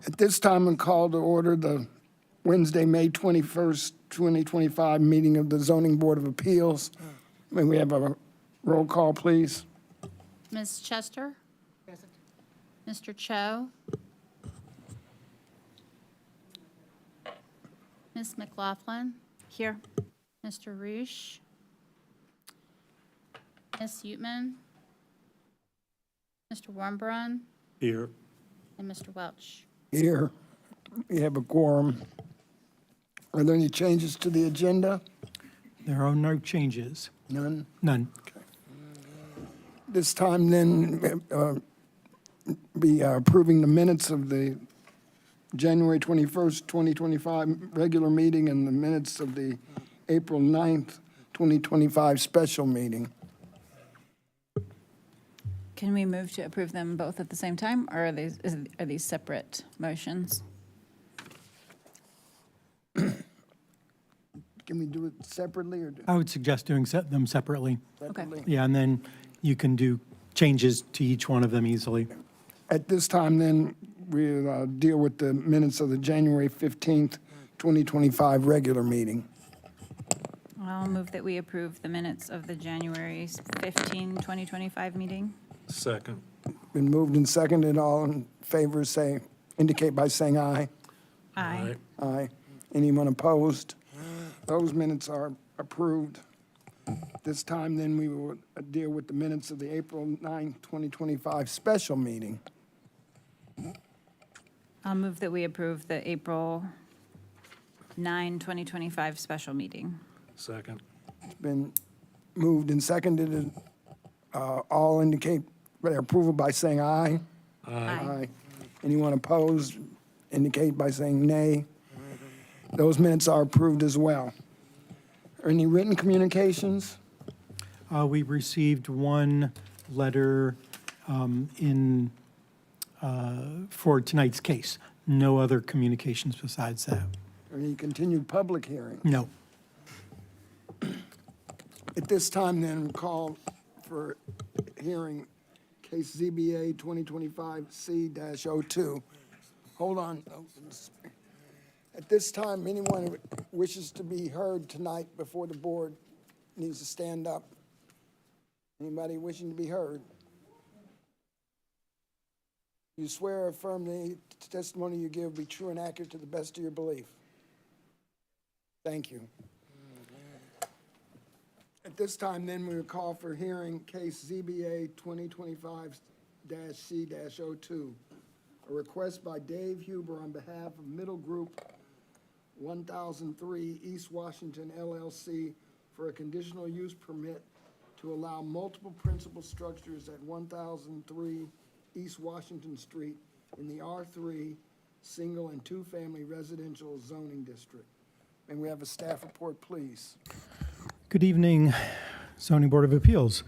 At this time, I call to order the Wednesday, May 21st, 2025 meeting of the Zoning Board of Appeals. May we have a roll call, please? Ms. Chester? Present. Mr. Cho? Ms. McLaughlin? Here. Mr. Roosh? Ms. Utman? Mr. Warmbrun? Here. And Mr. Welch? Here, we have a quorum. Are there any changes to the agenda? There are no changes. None? None. This time then, be approving the minutes of the January 21st, 2025 regular meeting and the minutes of the April 9th, 2025 special meeting. Can we move to approve them both at the same time, or are these separate motions? Can we do it separately or I would suggest doing them separately. separately? Yeah, and then you can do changes to each one of them easily. At this time then, we'll deal with the minutes of the January 15th, 2025 regular meeting. I'll move that we approve the minutes of the January 15, 2025 meeting. Second. Been moved and seconded. All in favor say, indicate by saying aye. Aye. Aye. Anyone opposed? Those minutes are approved. This time, then, we will deal with the minutes of the April 9, 2025 special meeting. I'll move that we approve the April 9, 2025 special meeting. Second. It's been moved and seconded. All indicate their approval by saying aye. Aye. Anyone opposed, indicate by saying nay. Those minutes are approved as well. Are any written communications? We received one letter for tonight's case. No other communications besides that. Or any continued public hearing? No. At this time, then, call for hearing case ZBA 2025C-02. Hold on. At this time, anyone who wishes to be heard tonight before the board needs to stand up. Anybody wishing to be heard? You swear or affirm the testimony you give be true and accurate to the best of your belief. Thank you. At this time, then, we will call for hearing case ZBA 2025-C-02. A request by Dave Huber on behalf of Middle Group 1003 East Washington LLC for a conditional use permit to allow multiple principal structures at 1003 East Washington Street in the R3 single and two-family residential zoning district. May we have a staff report, please? Good evening, Zoning Board of Appeals.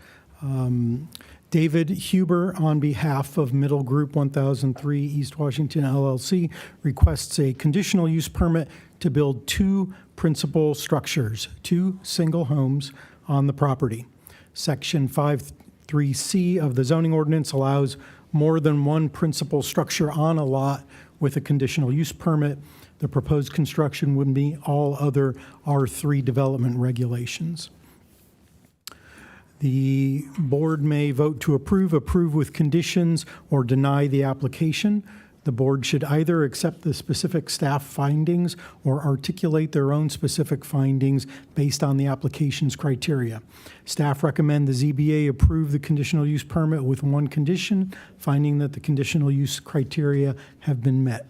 David Huber, on behalf of Middle Group 1003 East Washington LLC, requests a conditional use permit to build two principal structures, two single homes on the property. Section 53C of the zoning ordinance allows more than one principal structure on a lot with a conditional use permit. The proposed construction would meet all other R3 development regulations. The board may vote to approve with conditions, or deny the application. The board should either accept the specific staff findings or articulate their own specific findings based on the application's criteria. Staff recommend the ZBA approve the conditional use permit with one condition, finding that the conditional use criteria have been met.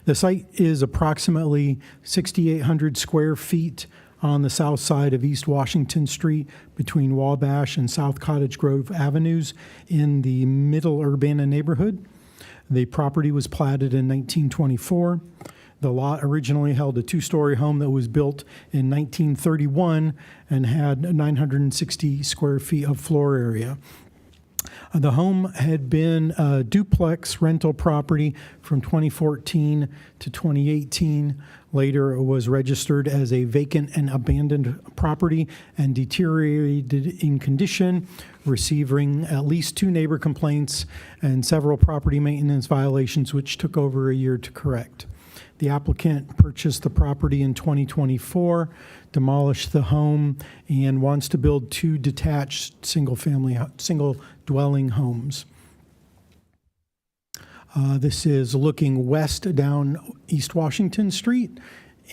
The site is approximately 6,800 square feet on the south side of East Washington Street between Wabash and South Cottage Grove Avenues in the Middle Urbana neighborhood. The property was platted in 1924. The lot originally held a two-story home that was built in 1931 and had 960 square feet of floor area. The home had been a duplex rental property from 2014 to 2018. Later, it was registered as a vacant and abandoned property and deteriorated in condition, receiving at least 2 neighbor complaints and several property maintenance violations, which took over a year to correct. The applicant purchased the property in 2024, demolished the home, and wants to build 2 detached single dwelling homes. This is looking west down East Washington Street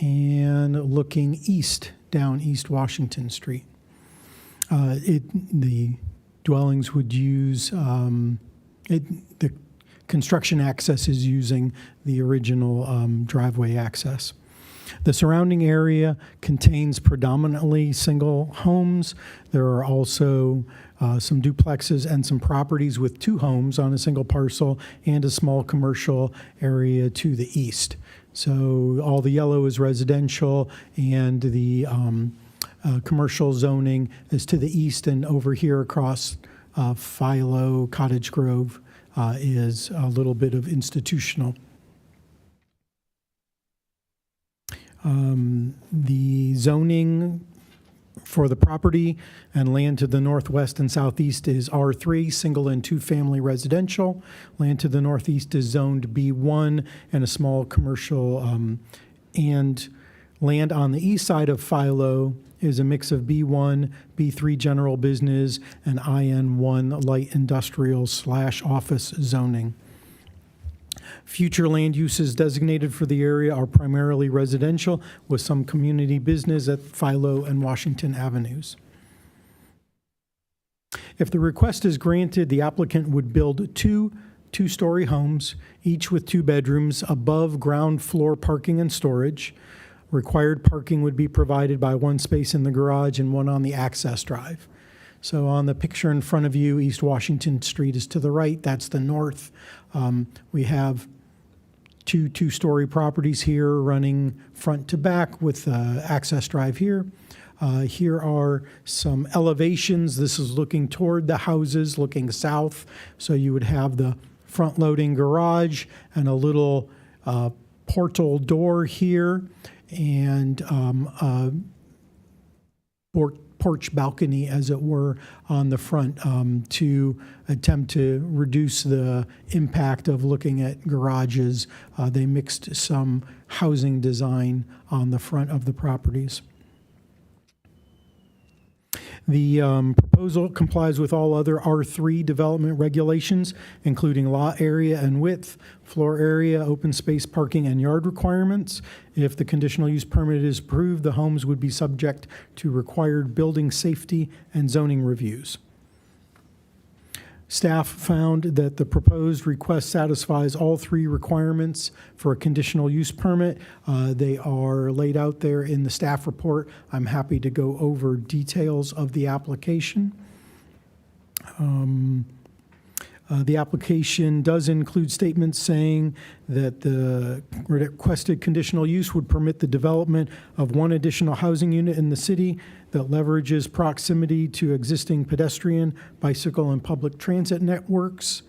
and looking east down East Washington Street. The dwellings would use, the construction access is using the original driveway access. The surrounding area contains predominantly single homes. There are also some duplexes and some properties with 2 homes on a single parcel and a small commercial area to the east. So all the yellow is residential, and the commercial zoning is to the east, and over here across Philo, Cottage Grove is a little bit of institutional. The zoning for the property and land to the northwest and southeast is R3, single and 2 family residential. Land to the northeast is zoned B1 and a small commercial, and land on the east side of Philo is a mix of B1, B3 general business, and IN1 light industrial / office zoning. Future land uses designated for the area are primarily residential, with some community business at Philo and Washington Avenues. If the request is granted, the applicant would build 2 two-story homes, each with 2 bedrooms, above ground floor parking and storage. Required parking would be provided by 1 space in the garage and 1 on the access drive. So on the picture in front of you, East Washington Street is to the right. That's the north. We have 2 two-story properties here running front to back with access drive here. Here are some elevations. This is looking toward the houses, looking south. So you would have the front-loading garage and a little portal door here, and a porch balcony, as it were, on the front to attempt to reduce the impact of looking at garages. They mixed some housing design on the front of the properties. The proposal complies with all other R3 development regulations, including lot area and width, floor area, open space parking, and yard requirements. If the conditional use permit is approved, the homes would be subject to required building safety and zoning reviews. Staff found that the proposed request satisfies all 3 requirements for a conditional use permit. They are laid out there in the staff report. I'm happy to go over details of the application. The application does include statements saying that the requested conditional use would permit the development of 1 additional housing unit in the city that leverages proximity to existing pedestrian, bicycle, and public transit networks.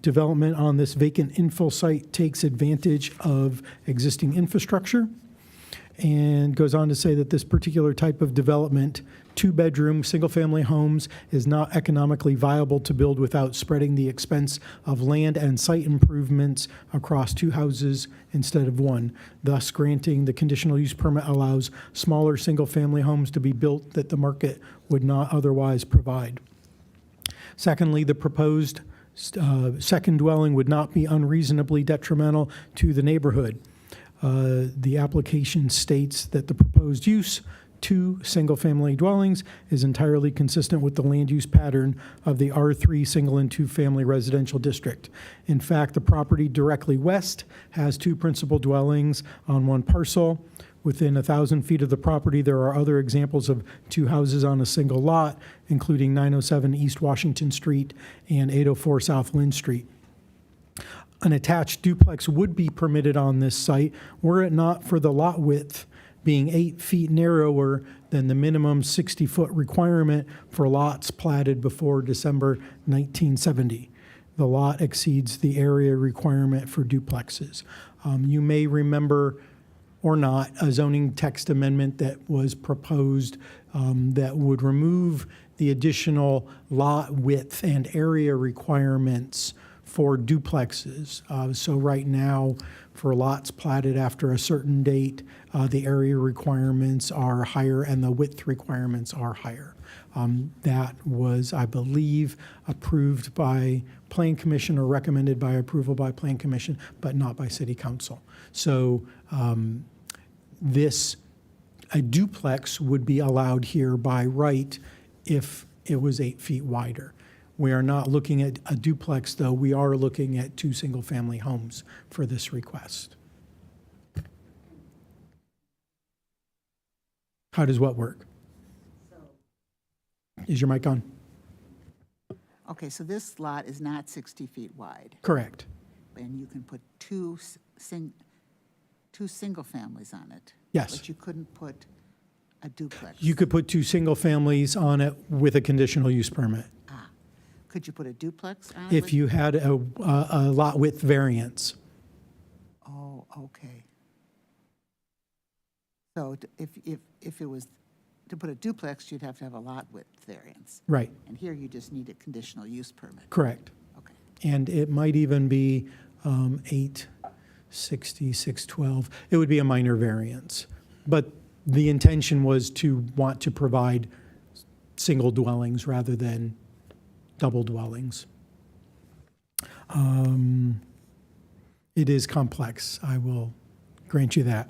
Development on this vacant infill site takes advantage of existing infrastructure, and goes on to say that this particular type of development, 2-bedroom, single-family homes, is not economically viable to build without spreading the expense of land and site improvements across 2 houses instead of 1. Thus, granting the conditional use permit allows smaller single-family homes to be built that the market would not otherwise provide. Secondly, the proposed second dwelling would not be unreasonably detrimental to the neighborhood. The application states that the proposed use, 2 single-family dwellings, is entirely consistent with the land use pattern of the R3 single and 2-family residential district. In fact, the property directly west has 2 principal dwellings on 1 parcel. Within 1,000 feet of the property, there are other examples of 2 houses on a single lot, including 907 East Washington Street and 804 South Lynn Street. An attached duplex would be permitted on this site were it not for the lot width being 8 feet narrower than the minimum 60-foot requirement for lots platted before December 1970. The lot exceeds the area requirement for duplexes. You may remember or not, a zoning text amendment that was proposed that would remove the additional lot width and area requirements for duplexes. So right now, for lots platted after a certain date, the area requirements are higher and the width requirements are higher. That was, I believe, approved by Plan Commission or recommended by approval by Plan Commission, but not by City Council. So a duplex would be allowed here by right if it was 8 feet wider. We are not looking at a duplex, though. We are looking at 2 single-family homes for this request. How does what work? Is your mic on? Okay, so this lot is not 60 feet wide, Correct. and you can put two single families on it. Yes. But you couldn't put a duplex. You could put 2 single families on it with a conditional use permit Could you put a duplex on it? if you had a lot width variance. Oh, okay. So if it was to put a duplex, you'd have to have a lot width variance. Right, And here you just need a conditional use permit. correct. Okay. And it might even be 860, 612. It would be a minor variance. But the intention was to want to provide single dwellings rather than double dwellings. It is complex, I will grant you that.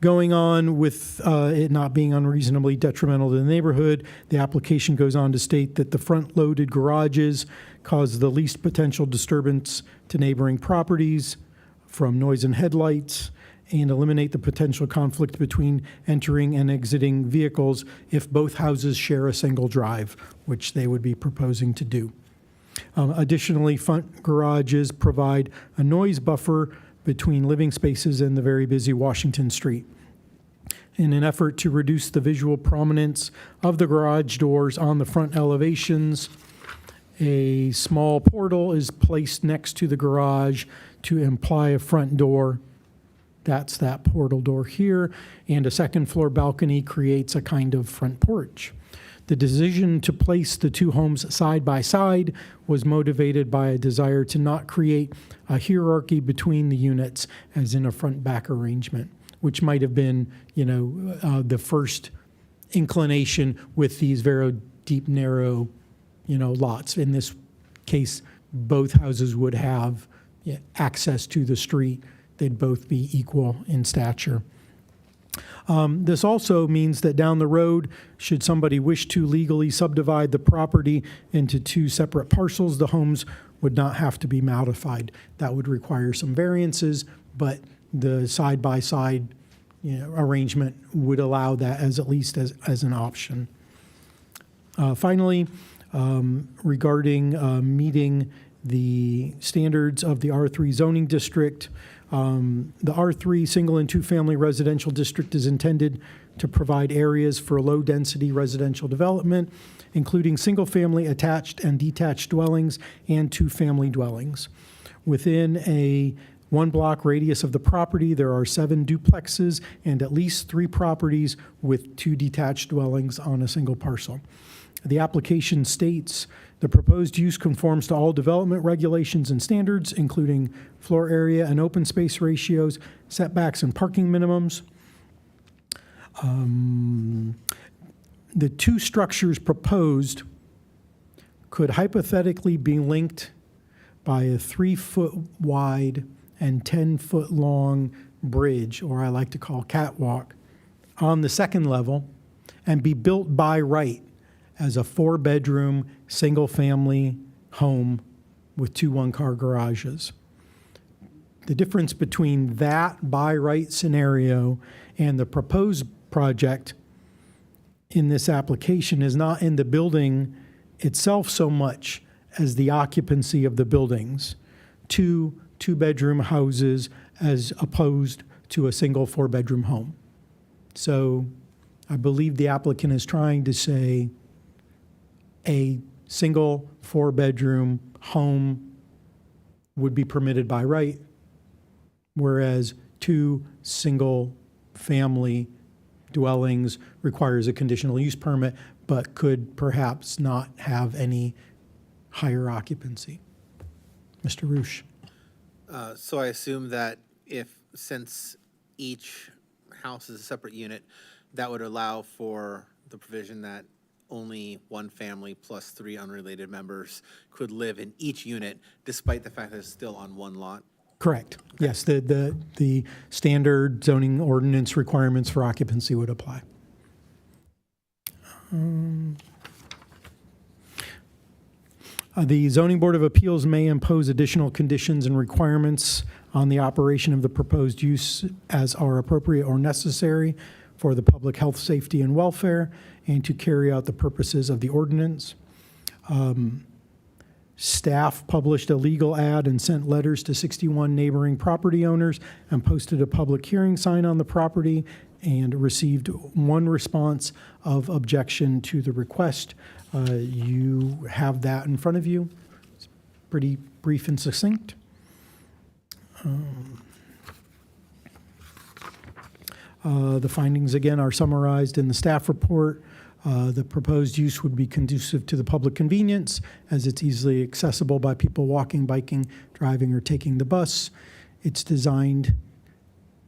Going on with it not being unreasonably detrimental to the neighborhood, the application goes on to state that the front-loaded garages cause the least potential disturbance to neighboring properties from noise and headlights, and eliminate the potential conflict between entering and exiting vehicles if both houses share a single drive, which they would be proposing to do. Additionally, front garages provide a noise buffer between living spaces and the very busy Washington Street. In an effort to reduce the visual prominence of the garage doors on the front elevations, a small portal is placed next to the garage to imply a front door. That's that portal door here, and a second floor balcony creates a kind of front porch. The decision to place the 2 homes side by side was motivated by a desire to not create a hierarchy between the units as in a front-back arrangement, which might have been, the first inclination with these very deep, narrow, lots. In this case, both houses would have access to the street. They'd both be equal in stature. This also means that down the road, should somebody wish to legally subdivide the property into 2 separate parcels, the homes would not have to be modified. That would require some variances, but the side-by-side arrangement would allow that as at least as an option. Finally, regarding meeting the standards of the R3 zoning district, the R3 single and 2-family residential district is intended to provide areas for low-density residential development, including single-family attached and detached dwellings and 2-family dwellings. Within a 1-block radius of the property, there are 7 duplexes and at least 3 properties with 2 detached dwellings on a single parcel. The application states the proposed use conforms to all development regulations and standards, including floor area and open space ratios, setbacks and parking minimums. The 2 structures proposed could hypothetically be linked by a 3-foot wide and 10-foot long bridge, or I like to call catwalk, on the second level and be built by right as a 4-bedroom, single-family home with 2 one-car garages. The difference between that by right scenario and the proposed project in this application is not in the building itself so much as the occupancy of the buildings. 2 2-bedroom houses as opposed to a single 4-bedroom home. So I believe the applicant is trying to say a single 4-bedroom home would be permitted by right, whereas 2 single-family dwellings requires a conditional use permit, but could perhaps not have any higher occupancy. Mr. Roosh? So I assume that since each house is a separate unit, that would allow for the provision that only one family plus 3 unrelated members could live in each unit, despite the fact that it's still on one lot? Correct. Yes, the standard zoning ordinance requirements for occupancy would apply. The Zoning Board of Appeals may impose additional conditions and requirements on the operation of the proposed use as are appropriate or necessary for the public health, safety, and welfare, and to carry out the purposes of the ordinance. Staff published a legal ad and sent letters to 61 neighboring property owners and posted a public hearing sign on the property and received 1 response of objection to the request. You have that in front of you. It's pretty brief and succinct. The findings, again, are summarized in the staff report. The proposed use would be conducive to the public convenience as it's easily accessible by people walking, biking, driving, or taking the bus. It's designed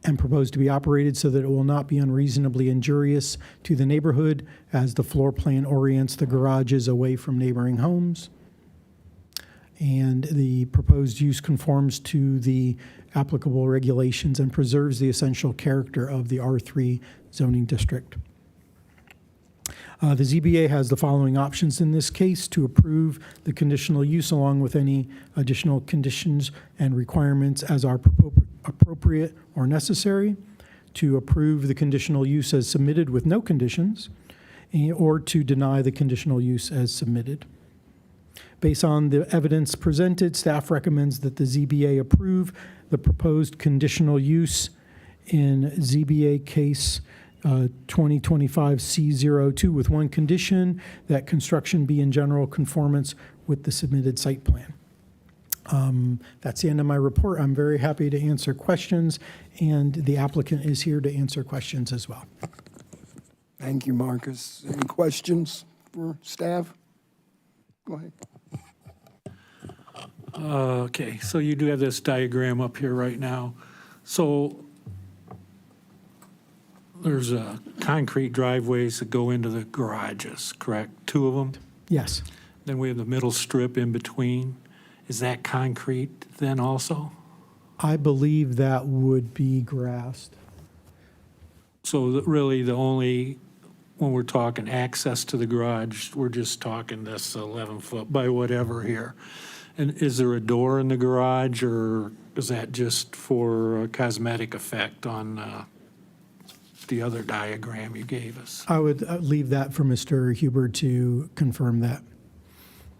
and proposed to be operated so that it will not be unreasonably injurious to the neighborhood as the floor plan orients the garages away from neighboring homes. And the proposed use conforms to the applicable regulations and preserves the essential character of the R3 zoning district. The ZBA has the following options in this case: to approve the conditional use along with any additional conditions and requirements as are appropriate or necessary, to approve the conditional use as submitted with no conditions, or to deny the conditional use as submitted. Based on the evidence presented, staff recommends that the ZBA approve the proposed conditional use in ZBA case 2025C02 with 1 condition, that construction be in general conformance with the submitted site plan. That's the end of my report. I'm very happy to answer questions, and the applicant is here to answer questions as well. Thank you, Marcus. Any questions for staff? Go ahead. Okay, so you do have this diagram up here right now. So there's concrete driveways that go into the garages, correct? 2 of them? Yes. Then we have the middle strip in between. Is that concrete then also? I believe that would be grassed. So really the only, when we're talking access to the garage, we're just talking this 11-foot by whatever here. And is there a door in the garage, or is that just for a cosmetic effect on the other diagram you gave us? I would leave that for Mr. Huber to confirm that.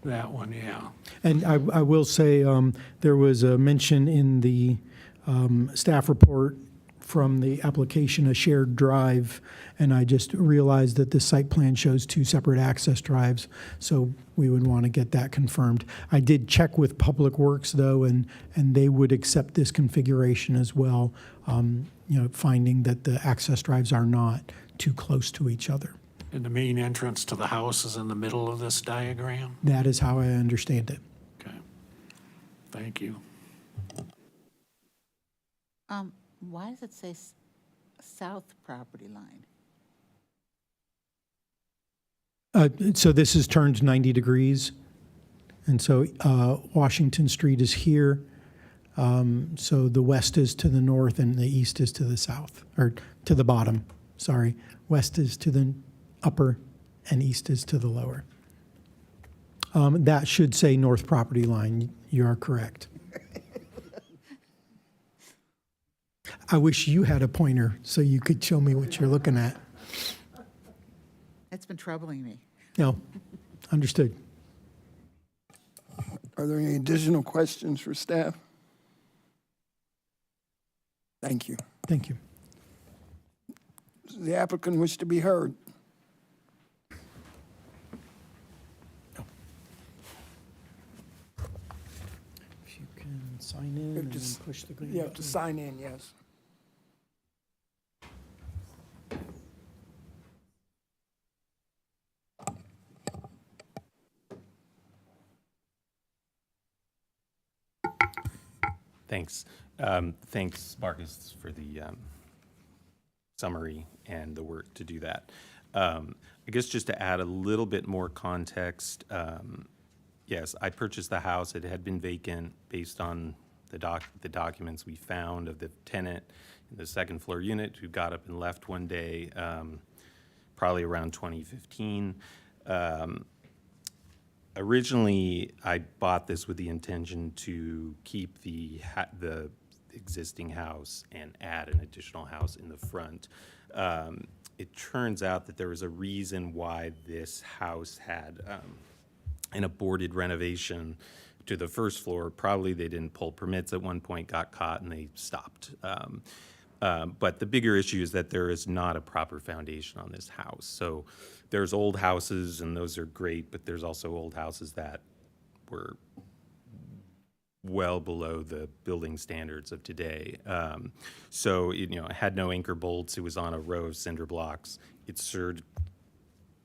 That one, yeah. And I will say, there was a mention in the staff report from the application, a shared drive, and I just realized that the site plan shows 2 separate access drives, so we would want to get that confirmed. I did check with Public Works, though, and they would accept this configuration as well, finding that the access drives are not too close to each other. And the main entrance to the house is in the middle of this diagram? That is how I understand it. Okay. Thank you. Why does it say south property line? So this is turned 90 degrees, and so Washington Street is here. So the west is to the north and the east is to the south, or to the bottom, sorry. West is to the upper and east is to the lower. That should say north property line. You are correct. I wish you had a pointer so you could show me what you're looking at. It's been troubling me. No, understood. Are there any additional questions for staff? Thank you. Thank you. Does the applicant wish to be heard? If you can sign in and then Just- push the green You have to button. sign in, yes. Thanks. Thanks, Marcus, for the summary and the work to do that. I guess just to add a little bit more context, yes, I purchased the house. It had been vacant based on the documents we found of the tenant in the second floor unit who got up and left one day, probably around 2015. Originally, I bought this with the intention to keep the existing house and add an additional house in the front. It turns out that there was a reason why this house had an aborted renovation to the first floor. Probably they didn't pull permits at one point, got caught, and they stopped. But the bigger issue is that there is not a proper foundation on this house. So there's old houses, and those are great, but there's also old houses that were well below the building standards of today. So it had no anchor bolts. It was on a row of cinder blocks. It served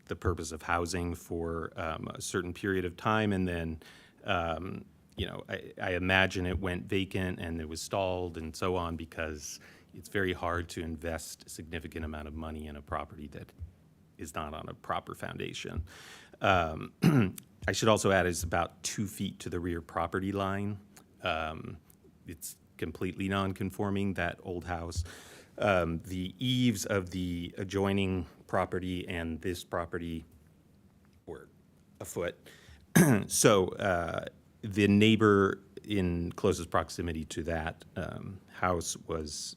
the purpose of housing for a certain period of time, and then I imagine it went vacant and it was stalled and so on, because it's very hard to invest a significant amount of money in a property that is not on a proper foundation. I should also add it's about 2 feet to the rear property line. It's completely non-conforming, that old house. The eaves of the adjoining property and this property were a foot. So the neighbor in closest proximity to that house was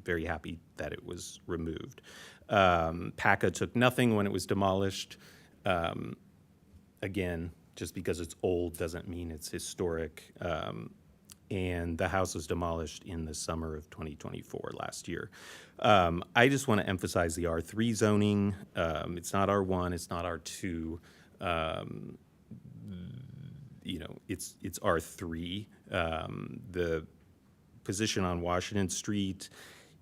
very happy that it was removed. PACA took nothing when it was demolished. Again, just because it's old doesn't mean it's historic. And the house was demolished in the summer of 2024, last year. I just want to emphasize the R3 zoning. It's not R1, it's not R2. It's R3. The position on Washington Street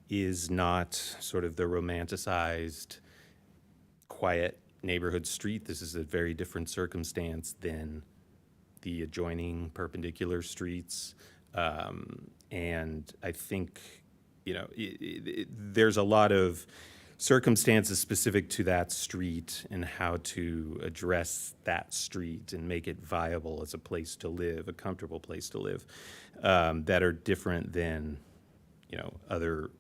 is not sort of the romanticized, quiet neighborhood street. This is a very different circumstance than the adjoining perpendicular streets. And I think, there's a lot of circumstances specific to that street and how to address that street and make it viable as a place to live, a comfortable place to live, that are different than,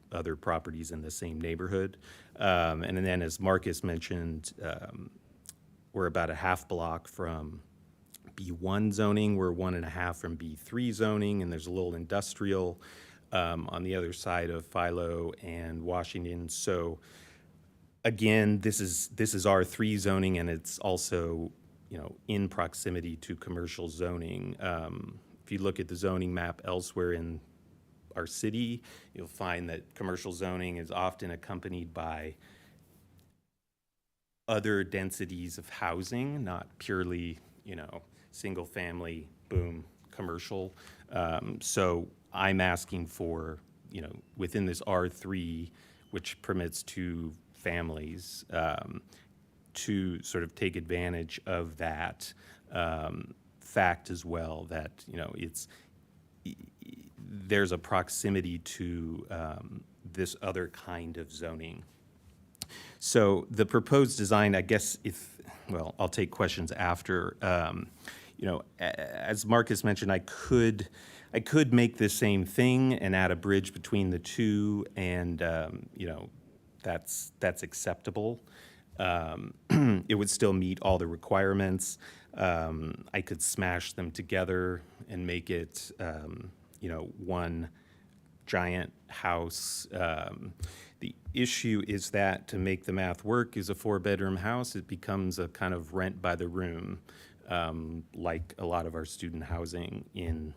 other properties in the same neighborhood. And then, as Marcus mentioned, we're about a half block from B1 zoning. We're 1.5 from B3 zoning, and there's a little industrial on the other side of Philo and Washington. So again, this is R3 zoning, and it's also in proximity to commercial zoning. If you look at the zoning map elsewhere in our city, you'll find that commercial zoning is often accompanied by other densities of housing, not purely, single family, boom, commercial. So I'm asking for, within this R3, which permits 2 families, to sort of take advantage of that fact as well, that, there's a proximity to this other kind of zoning. So the proposed design, I guess I'll take questions after. As Marcus mentioned, I could make the same thing and add a bridge between the two, and that's acceptable. It would still meet all the requirements. I could smash them together and make it, one giant house. The issue is that to make the math work is a 4-bedroom house. It becomes a kind of rent by the room, like a lot of our student housing in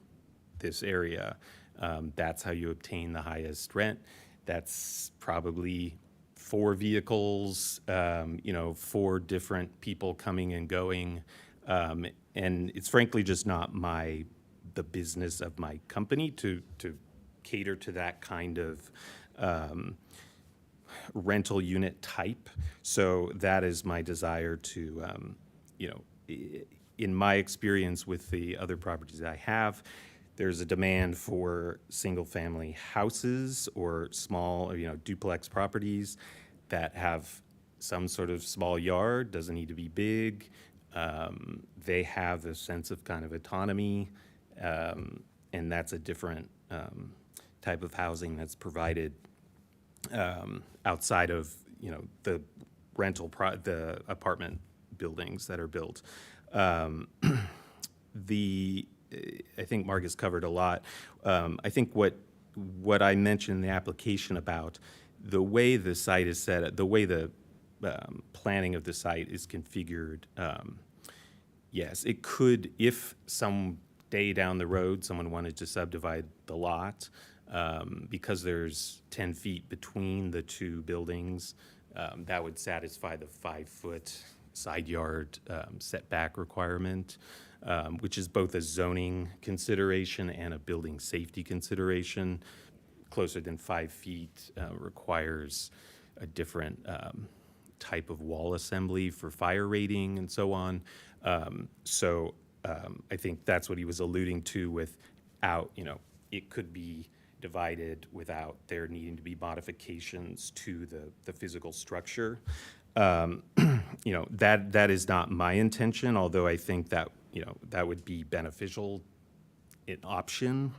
this area. That's how you obtain the highest rent. That's probably 4 vehicles, 4 different people coming and going. And it's frankly just not the business of my company to cater to that kind of rental unit type. So that is my desire to, in my experience with the other properties I have, there's a demand for single-family houses or small, duplex properties that have some sort of small yard, doesn't need to be big. They have a sense of kind of autonomy, and that's a different type of housing that's provided outside of, the the apartment buildings that are built. I think Marcus covered a lot. I think what I mentioned in the application about the way the site is set up, the way the planning of the site is configured, yes, it could, if some day down the road someone wanted to subdivide the lot, because there's 10 feet between the 2 buildings, that would satisfy the 5-foot side yard setback requirement, which is both a zoning consideration and a building safety consideration. Closer than 5 feet requires a different type of wall assembly for fire rating and so on. So I think that's what he was alluding to without, it could be divided without there needing to be modifications to the physical structure. That is not my intention, although I think that, that would be beneficial an option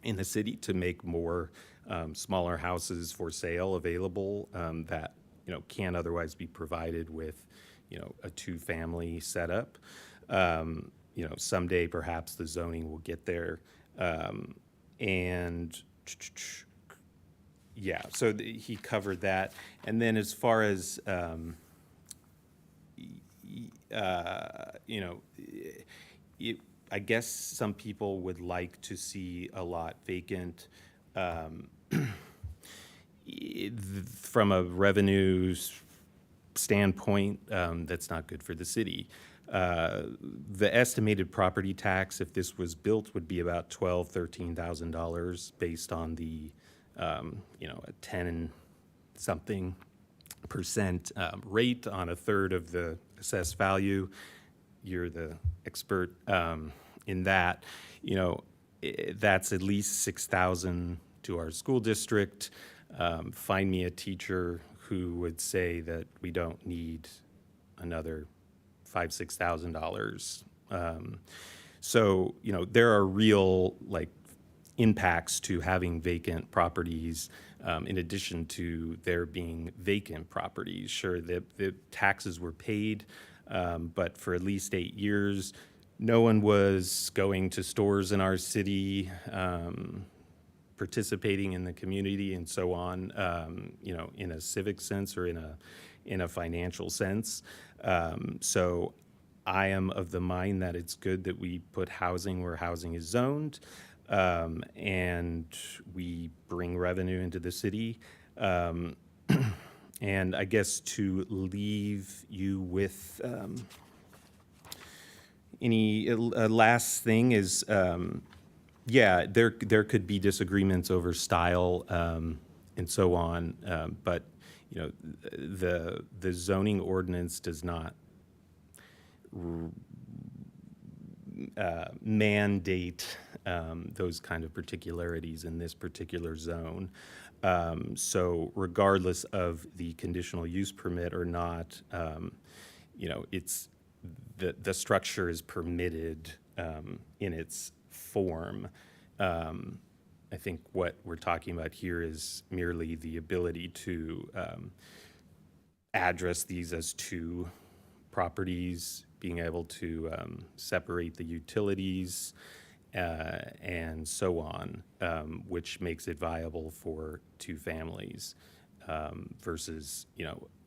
in the city to make more smaller houses for sale available that, can't otherwise be provided with, a 2-family setup. Someday perhaps the zoning will get there. Yeah, so he covered that. And then as far as, I guess some people would like to see a lot vacant. From a revenue standpoint, that's not good for the city. The estimated property tax, if this was built, would be about $12,000-13,000 based on the, a 10-something% rate on a third of the assessed value. You're the expert in that. That's at least $6,000 to our school district. Find me a teacher who would say that we don't need another $5,000-6,000. So, there are real impacts to having vacant properties in addition to there being vacant properties. Sure, the taxes were paid, but for at least 8 years, no one was going to stores in our city, participating in the community and so on, in a civic sense or in a financial sense. So I am of the mind that it's good that we put housing where housing is zoned, and we bring revenue into the city. And I guess to leave you with any last thing is, yeah, there could be disagreements over style and so on, but the zoning ordinance does not mandate those kind of particularities in this particular zone. So regardless of the conditional use permit or not, it's the structure is permitted in its form. I think what we're talking about here is merely the ability to address these as 2 properties, being able to separate the utilities and so on, which makes it viable for 2 families versus,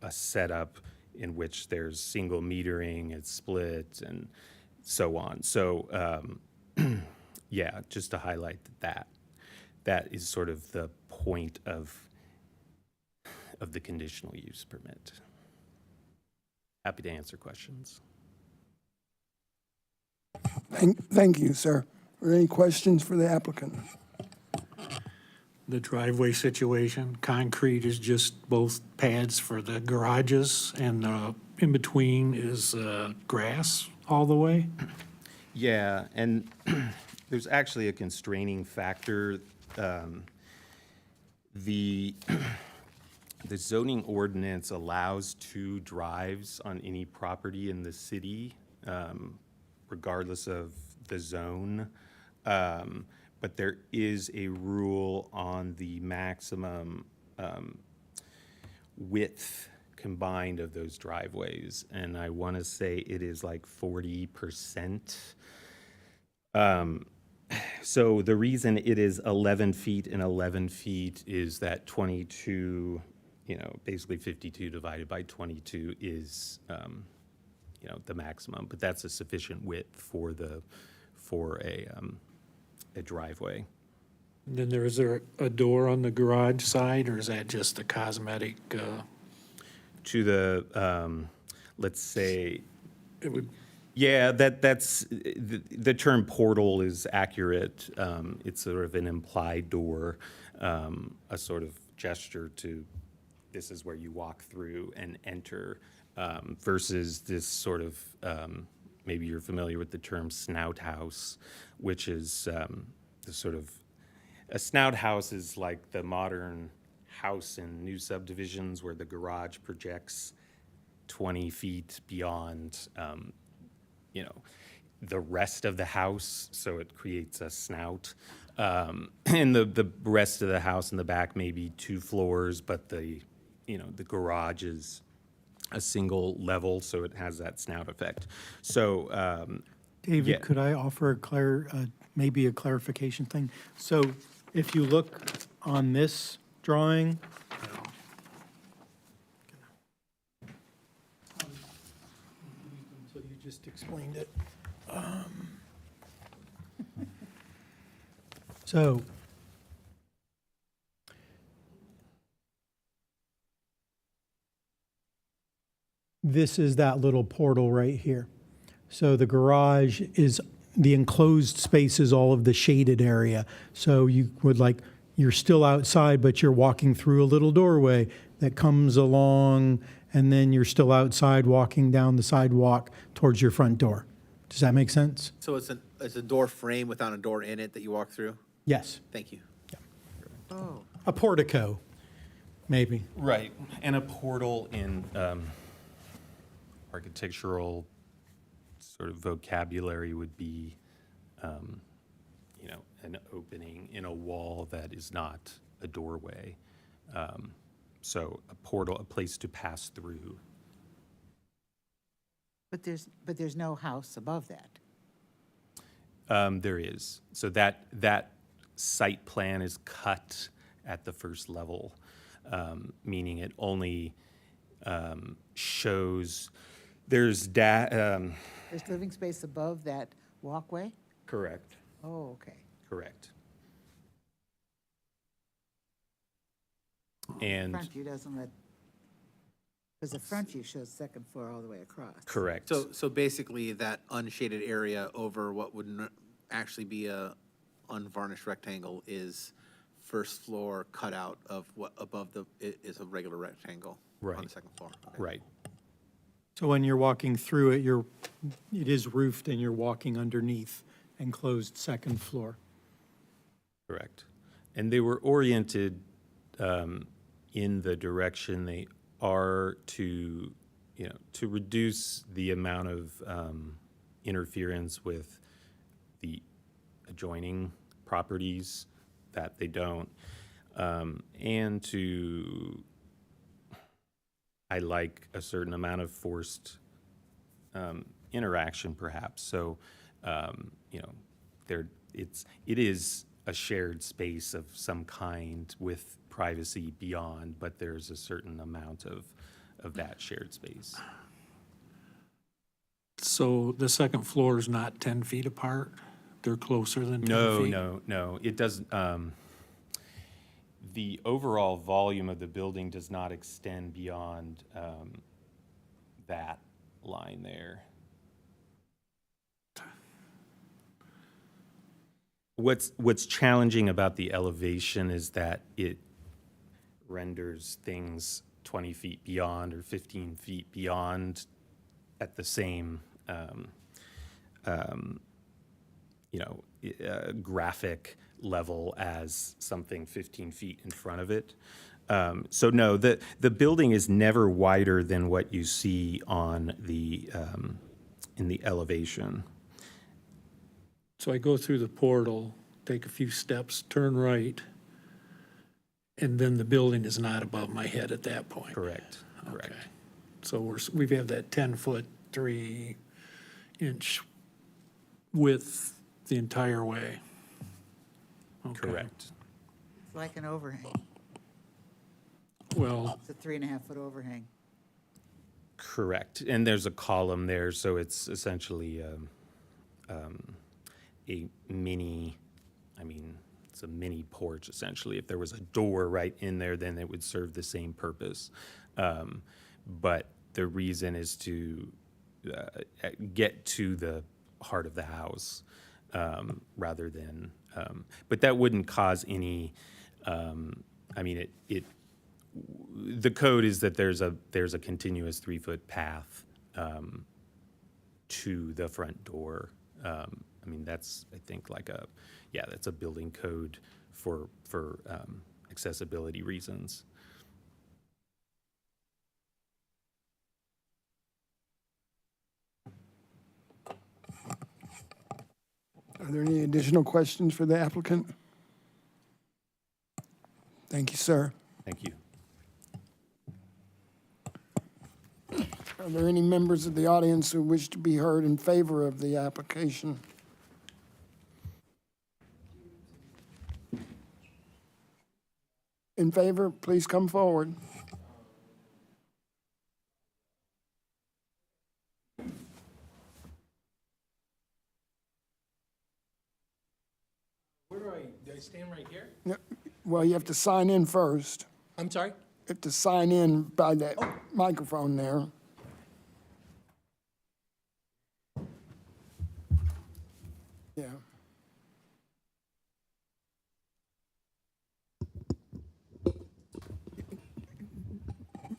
a setup in which there's single metering, it's split, and so on. So, yeah, just to highlight that is sort of the point of of the conditional use permit. Happy to answer questions. Thank you, sir. Are there any questions for the applicant? The driveway situation, concrete is just both pads for the garages, and in between is grass all the way? Yeah, and there's actually a constraining factor. The the zoning ordinance allows 2 drives on any property in the city, regardless of the zone. But there is a rule on the maximum width combined of those driveways, and I want to say it is like 40%. So the reason it is 11 feet and 11 feet is that 22, basically 52 divided by 22 is, the maximum, but that's a sufficient width for a driveway. Then is there a door on the garage side, or is that just a cosmetic? To the, let's say, It would, yeah, that's, the term portal is accurate. It's sort of an implied door, a sort of gesture to, this is where you walk through and enter, versus this sort of, maybe you're familiar with the term snout house, which is the sort of, a snout house is like the modern house in new subdivisions where the garage projects 20 feet beyond, the rest of the house, so it creates a snout. And the rest of the house in the back may be 2 floors, but the garage is a single level, so it has that snout effect. So, yeah. David, could I offer maybe a clarification thing? So if you look on this drawing, so you just explained it. So this is that little portal right here. So the garage is, the enclosed space is all of the shaded area. So you would you're still outside, but you're walking through a little doorway that comes along, and then you're still outside walking down the sidewalk towards your front door. Does that make sense? So it's a door frame without a door in it that you walk through? Yes. Thank you. Oh, A portico, maybe. Right, and a portal in architectural sort of vocabulary would be, an opening in a wall that is not a doorway. So a portal, a place to pass through. but there's no house above that. There is. So that site plan is cut at the first level, meaning it only shows, there's There's living space above that walkway? correct, Oh, okay. correct. And, Front view doesn't let, because the front view shows second floor all the way across. correct. So basically, that unshaded area over what would actually be a unvarnished rectangle is first floor cutout of what above is a regular rectangle on the Right. second floor. Okay. Right, So when you're walking through it, it is roofed and you're walking underneath enclosed second floor. correct. And they were oriented in the direction they are to, to reduce the amount of interference with the adjoining properties that they don't, and to, I like a certain amount of forced interaction perhaps. So, it is a shared space of some kind with privacy beyond, but there's a certain amount of that shared space. so the second floor is not 10 feet apart? They're closer than 10 feet? No, it doesn't, the overall volume of the building does not extend beyond that line there. What's challenging about the elevation is that it renders things 20 feet beyond or 15 feet beyond at the same graphic level as something 15 feet in front of it. So no, the building is never wider than what you see on the in the elevation. So I go through the portal, take a few steps, turn right, and then the building is not above my head at that point. Correct. Correct. Okay. So we have that 10-foot, 3-inch width the entire way. Okay. Correct. It's like an overhang. Well, It's a 3.5-foot overhang. Correct. And there's a column there, so it's essentially a mini, it's a mini porch, essentially. If there was a door right in there, then it would serve the same purpose. But the reason is to get to the heart of the house rather than, but that wouldn't cause any, the code is that there's a continuous 3-foot path to the front door. That's, I think, that's a building code for accessibility reasons. Are there any additional questions for the applicant? Thank you, sir. Thank you. Are there any members of the audience who wish to be heard in favor of the application? In favor, please come forward. Where do I stand right here? No, well, you have to sign in first. I'm sorry? You have to sign in by that microphone there. Yeah.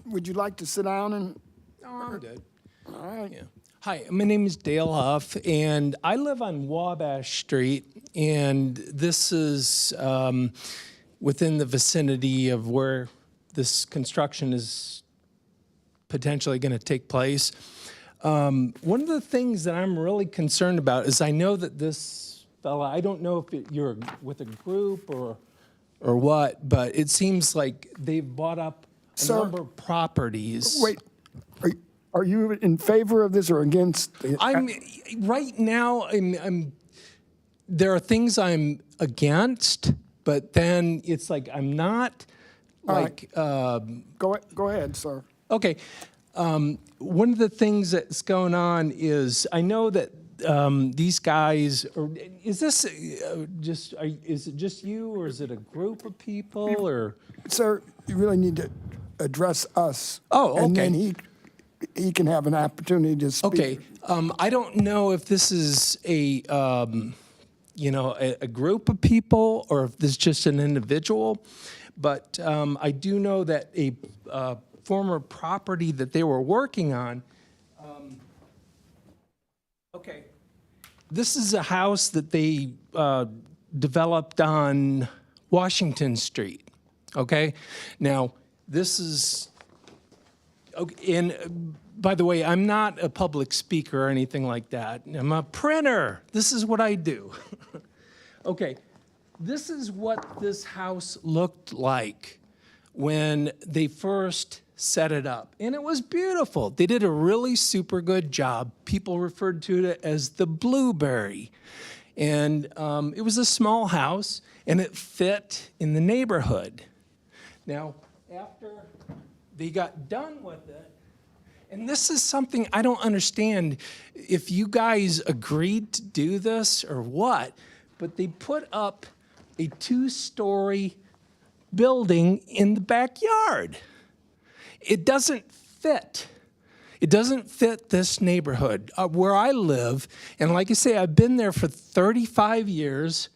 Would you like to sit down and, No, I'm good. all right? Yeah. Hi, my name is Dale Huff, and I live on Wabash Street, and this is within the vicinity of where this construction is potentially going to take place. One of the things that I'm really concerned about is I know that this fella, I don't know if you're with a group or what, but it seems like they've bought up a Sir, number of properties. Wait, are you in favor of this or against? I'm right now. There are things I'm against, but then it's like I'm not. Like, Go ahead, sir. okay. One of the things that's going on is I know that these guys. Is this is it just you, or is it a group of people, or? Sir, you really need to address us. Oh, And okay. then he can have an opportunity to speak. Okay, I don't know if this is a group of people or if this is just an individual, but I do know that a former property that they were working on. Okay, this is a house that they developed on Washington Street. Okay, now this is. Okay, and by the way, I'm not a public speaker or anything like that. I'm a printer. This is what I do. Okay, this is what this house looked like when they first set it up. And it was beautiful. They did a really super good job. People referred to it as the Blueberry. And it was a small house, and it fit in the neighborhood. Now, after they got done with it, and this is something I don't understand if you guys agreed to do this or what, but they put up a 2-story building in the backyard. It doesn't fit. It doesn't fit this neighborhood where I live. And like I say, I've been there for 35 years.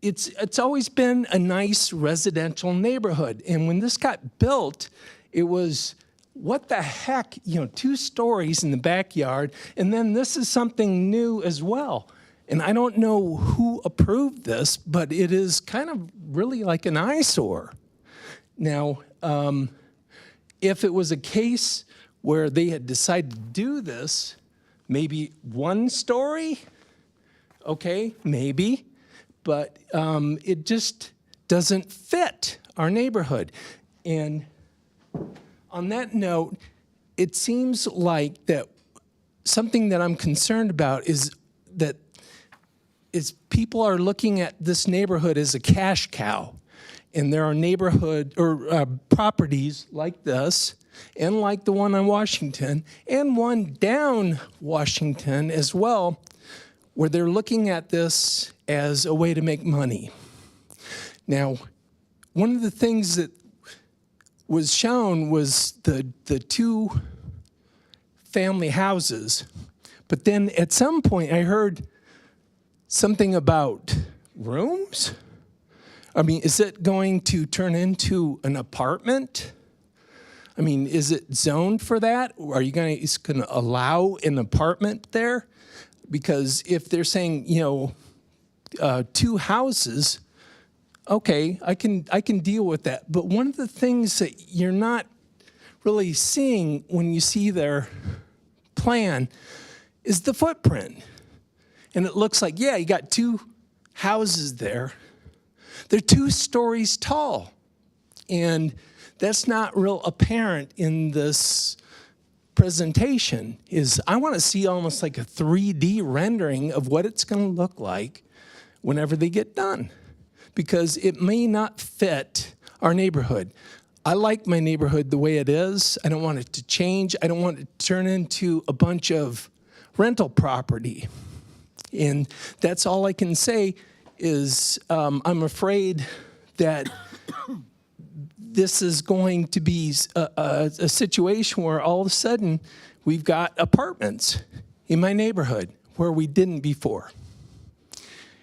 It's always been a nice residential neighborhood. And when this got built, it was, what the heck, 2 stories in the backyard. And then this is something new as well. And I don't know who approved this, but it is kind of really like an eyesore. Now, if it was a case where they had decided to do this, maybe 1 story, okay, maybe, but it just doesn't fit our neighborhood. And on that note, it seems like that something that I'm concerned about is that people are looking at this neighborhood as a cash cow. And there are neighborhood or properties like this, and like the one on Washington, and one down Washington as well, where they're looking at this as a way to make money. Now, one of the things that was shown was the 2 family houses. But then at some point I heard something about rooms. I mean, is it going to turn into an apartment? I mean, is it zoned for that? Or are you going to allow an apartment there? Because if they're saying, 2 houses, okay, I can deal with that. But one of the things that you're not really seeing when you see their plan is the footprint. And it looks like, yeah, you got 2 houses there. They're 2 stories tall. And that's not real apparent in this presentation. I want to see almost like a 3D rendering of what it's going to look like whenever they get done, because it may not fit our neighborhood. I like my neighborhood the way it is. I don't want it to change. I don't want it to turn into a bunch of rental property. And that's all I can say is I'm afraid that this is going to be a situation where all of a sudden we've got apartments in my neighborhood where we didn't before.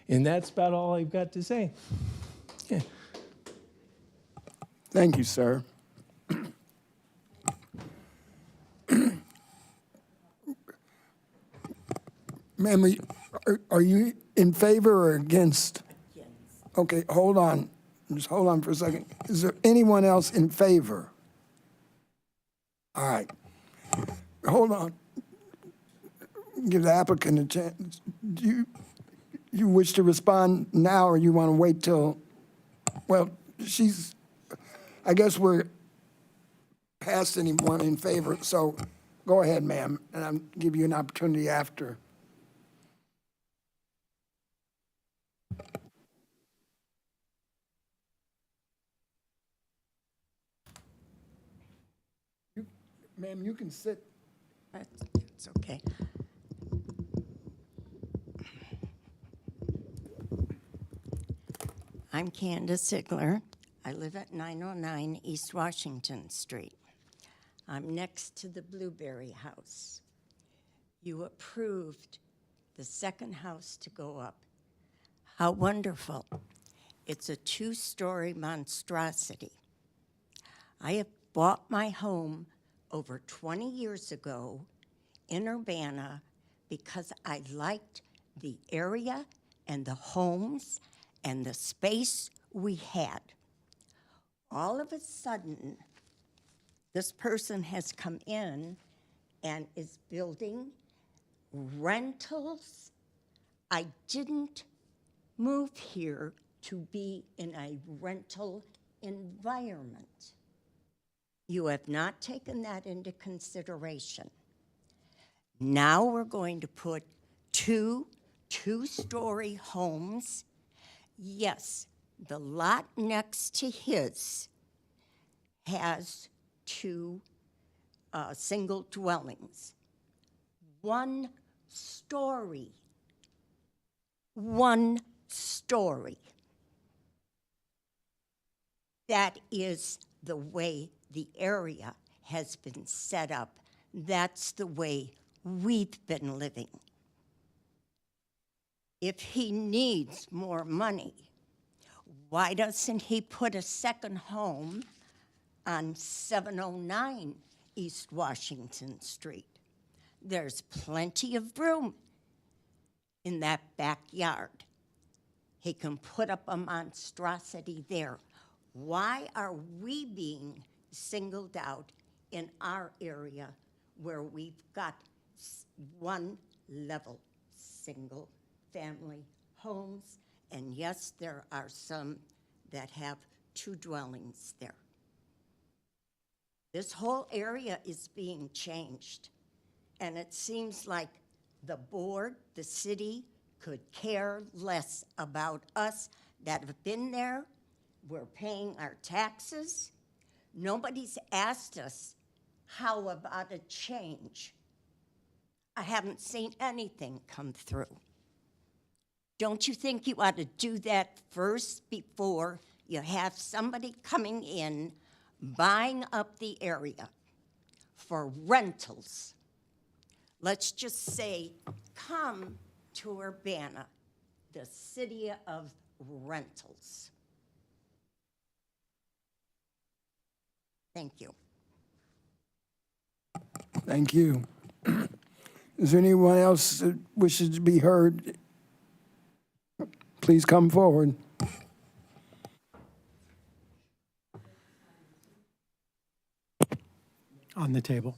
And that's about all I've got to say. Yeah. Thank you, sir. Ma'am, are you in favor or against? Okay, hold on. Just hold on for a second. Is there anyone else in favor? All right. Hold on. Give the applicant a chance. Do you wish to respond now, or you want to wait till, well, I guess we're past anyone in favor, so go ahead, ma'am, and I'll give you an opportunity after. Ma'am, you can sit. It's okay. I'm Candace Sigler. I live at 909 East Washington Street. I'm next to the Blueberry House. You approved the second house to go up. How wonderful. It's a 2-story monstrosity. I have bought my home over 20 years ago in Urbana because I liked the area and the homes and the space we had. All of a sudden, this person has come in and is building rentals. I didn't move here to be in a rental environment. You have not taken that into consideration. Now we're going to put 2 2-story homes. Yes, the lot next to his has 2 single dwellings. 1 story. 1 story. That is the way the area has been set up. That's the way we've been living. If he needs more money, why doesn't he put a second home on 709 East Washington Street? There's plenty of room in that backyard. He can put up a monstrosity there. Why are we being singled out in our area where we've got one level, single family homes? And yes, there are some that have two dwellings there. This whole area is being changed. And it seems like the board, the city, could care less about us that have been there. We're paying our taxes. Nobody's asked us, how about a change? I haven't seen anything come through. Don't you think you ought to do that first before you have somebody coming in, buying up the area for rentals? Let's just say, come to Urbana, the city of rentals. Thank you. Thank you. Is there anyone else that wishes to be heard? Please come forward. On the table.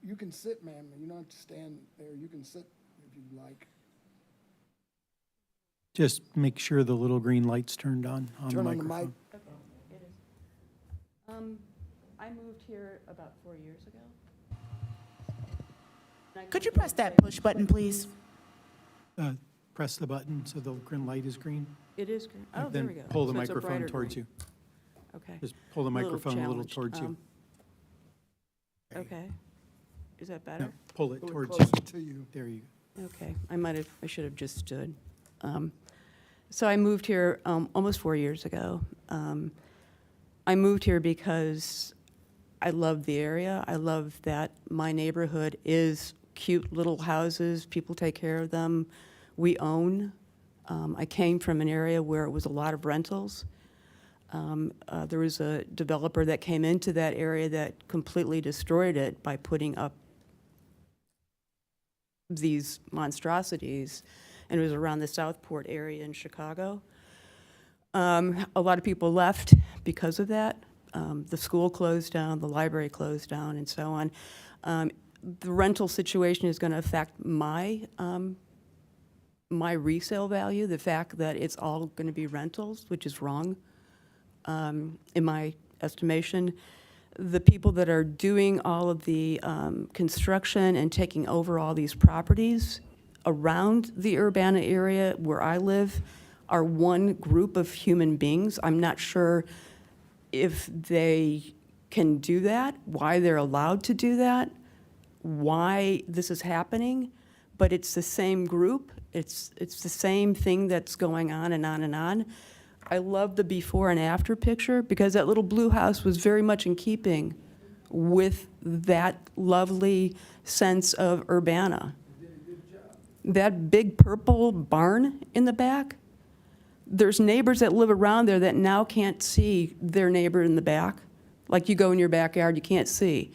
You can sit, ma'am. You don't have to stand there. You can sit if you'd like. Just make sure the little green light's turned on the Turn on the microphone. mic. It is. I moved here about 4 years ago. Could you press that push button, please? Press the button so the green light is green. It is green. Oh, and there then we go. pull the So it's a microphone brighter towards green. you. Okay. Just pull the microphone a little challenged. towards you. Okay. Is that No, better? pull it Pull it towards you. closer to you. There you go. Okay. I should have just stood. So I moved here almost 4 years ago. I moved here because I love the area. I love that my neighborhood is cute little houses. People take care of them. We own. I came from an area where it was a lot of rentals. There was a developer that came into that area that completely destroyed it by putting up these monstrosities, and it was around the Southport area in Chicago. A lot of people left because of that. The school closed down, the library closed down, and so on. The rental situation is going to affect my resale value, the fact that it's all going to be rentals, which is wrong in my estimation. The people that are doing all of the construction and taking over all these properties around the Urbana area where I live are one group of human beings. I'm not sure if they can do that, why they're allowed to do that, why this is happening, but it's the same group. It's the same thing that's going on and on and on. I love the before and after picture because that little blue house was very much in keeping with that lovely sense of Urbana. That big purple barn in the back, there's neighbors that live around there that now can't see their neighbor in the back. Like you go in your backyard, you can't see.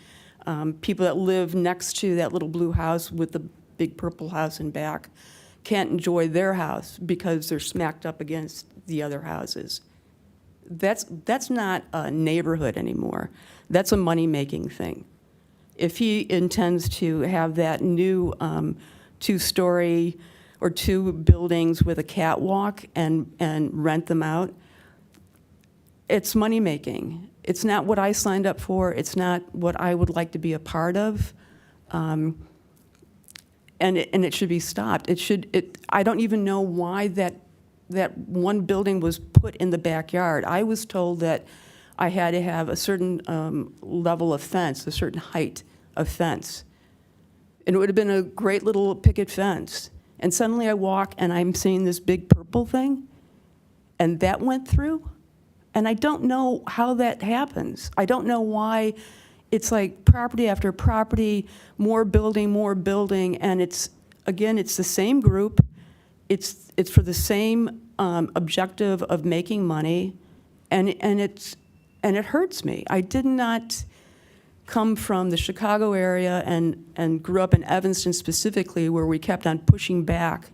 People that live next to that little blue house with the big purple house in back can't enjoy their house because they're smacked up against the other houses. That's not a neighborhood anymore. That's a money-making thing. If he intends to have that new two-story or two buildings with a catwalk and rent them out, it's money-making. It's not what I signed up for. It's not what I would like to be a part of. And it should be stopped. I don't even know why that one building was put in the backyard. I was told that I had to have a certain level of fence, a certain height of fence. And it would have been a great little picket fence. And suddenly I walk and I'm seeing this big purple thing, and that went through. And I don't know how that happens. I don't know why it's like property after property, more building, and it's, again, it's the same group. It's for the same objective of making money, and it hurts me. I did not come from the Chicago area and grew up in Evanston specifically, where we kept on pushing back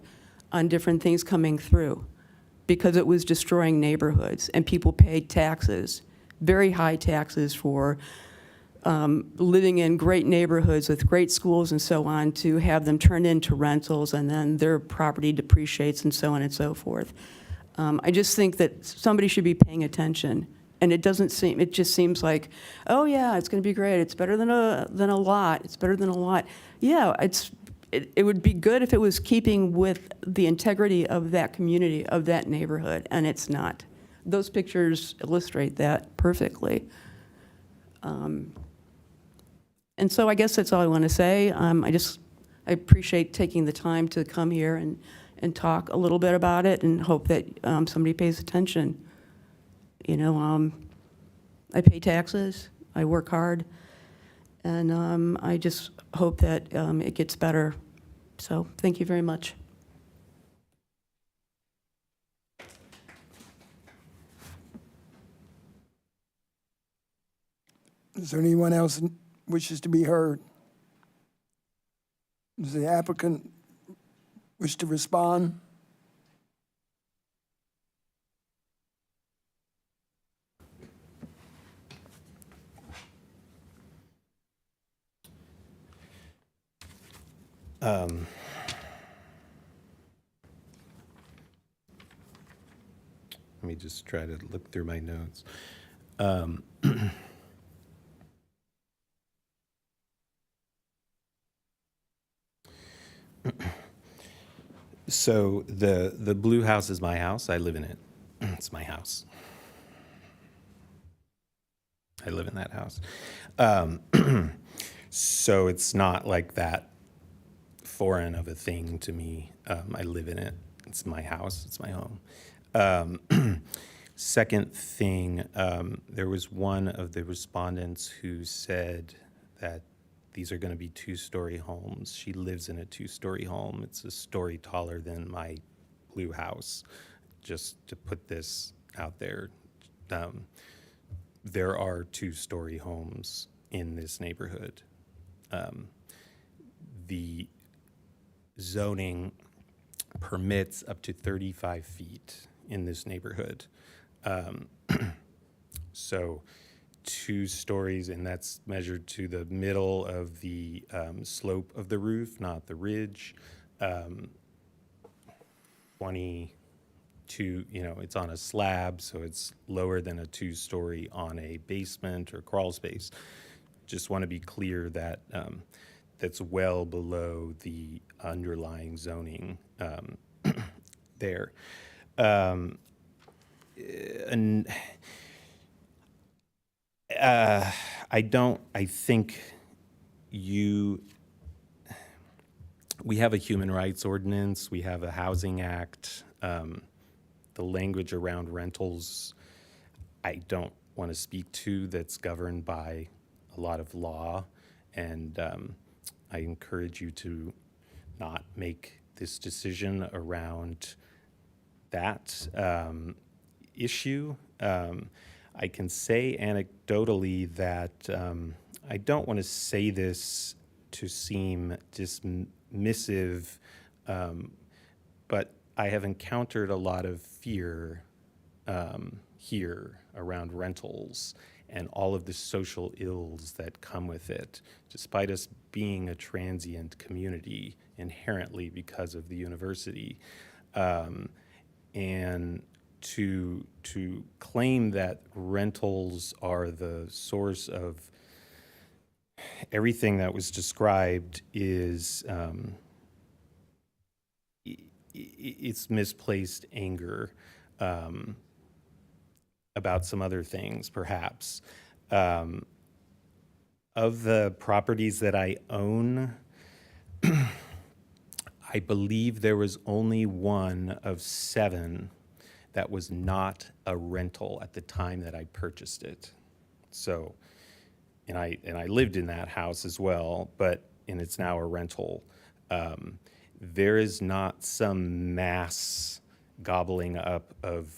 on different things coming through because it was destroying neighborhoods, and people paid taxes, very high taxes for living in great neighborhoods with great schools and so on, to have them turned into rentals, and then their property depreciates and so on and so forth. I just think that somebody should be paying attention. And it just seems like, oh yeah, it's going to be great. It's better than a lot. It's better than a lot. Yeah, it would be good if it was keeping with the integrity of that community, of that neighborhood, and it's not. Those pictures illustrate that perfectly. And so I guess that's all I want to say. I appreciate taking the time to come here and talk a little bit about it, and hope that somebody pays attention. You know, I pay taxes, I work hard, and I just hope that it gets better. So thank you very much. Is there anyone else wishes to be heard? Does the applicant wish to respond? Let me just try to look through my notes. So the blue house is my house. I live in it. It's my house. I live in that house. So it's not like that foreign of a thing to me. I live in it. It's my house. It's my home. Second thing, there was one of the respondents who said that these are going to be two-story homes. She lives in a two-story home. It's a story taller than my blue house. Just to put this out there, there are two-story homes in this neighborhood. The zoning permits up to 35 feet in this neighborhood. So 2 stories, and that's measured to the middle of the slope of the roof, not the ridge. 22, it's on a slab, so it's lower than a 2-story on a basement or crawl space. Just want to be clear that that's well below the underlying zoning there. And I think we have a human rights ordinance, we have a housing act, the language around rentals, I don't want to speak to, that's governed by a lot of law, and I encourage you to not make this decision around that issue. I can say anecdotally that I don't want to say this to seem dismissive, but I have encountered a lot of fear here around rentals and all of the social ills that come with it, despite us being a transient community inherently because of the university. And to claim that rentals are the source of everything that was described is it's misplaced anger. about some other things, perhaps. Of the properties that I own, I believe there was only one of 7 that was not a rental at the time that I purchased it. So, and I lived in that house as well, and it's now a rental. There is not some mass gobbling up of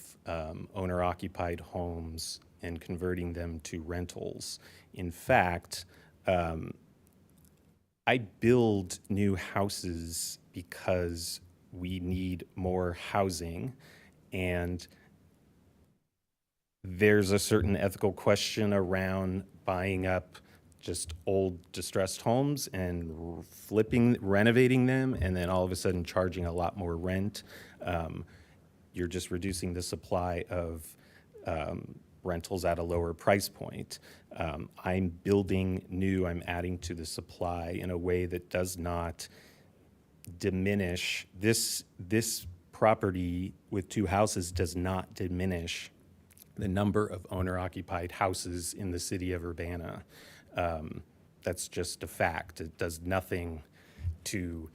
owner-occupied homes and converting them to rentals. In fact, I build new houses because we need more housing, and there's a certain ethical question around buying up just old distressed homes and renovating them, and then all of a sudden charging a lot more rent. You're just reducing the supply of rentals at a lower price point. I'm building new, I'm adding to the supply in a way that does not diminish. This property with 2 houses does not diminish the number of owner-occupied houses in the city of Urbana. That's just a fact. It does nothing to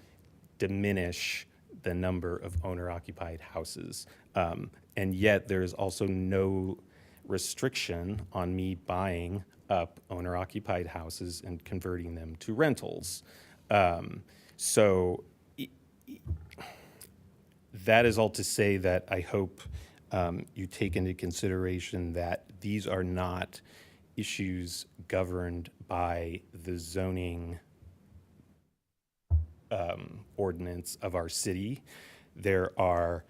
diminish the number of owner-occupied houses. And yet there is also no restriction on me buying up owner-occupied houses and converting them to rentals. So that is all to say that I hope you take into consideration that these are not issues governed by the zoning ordinance of our city. There are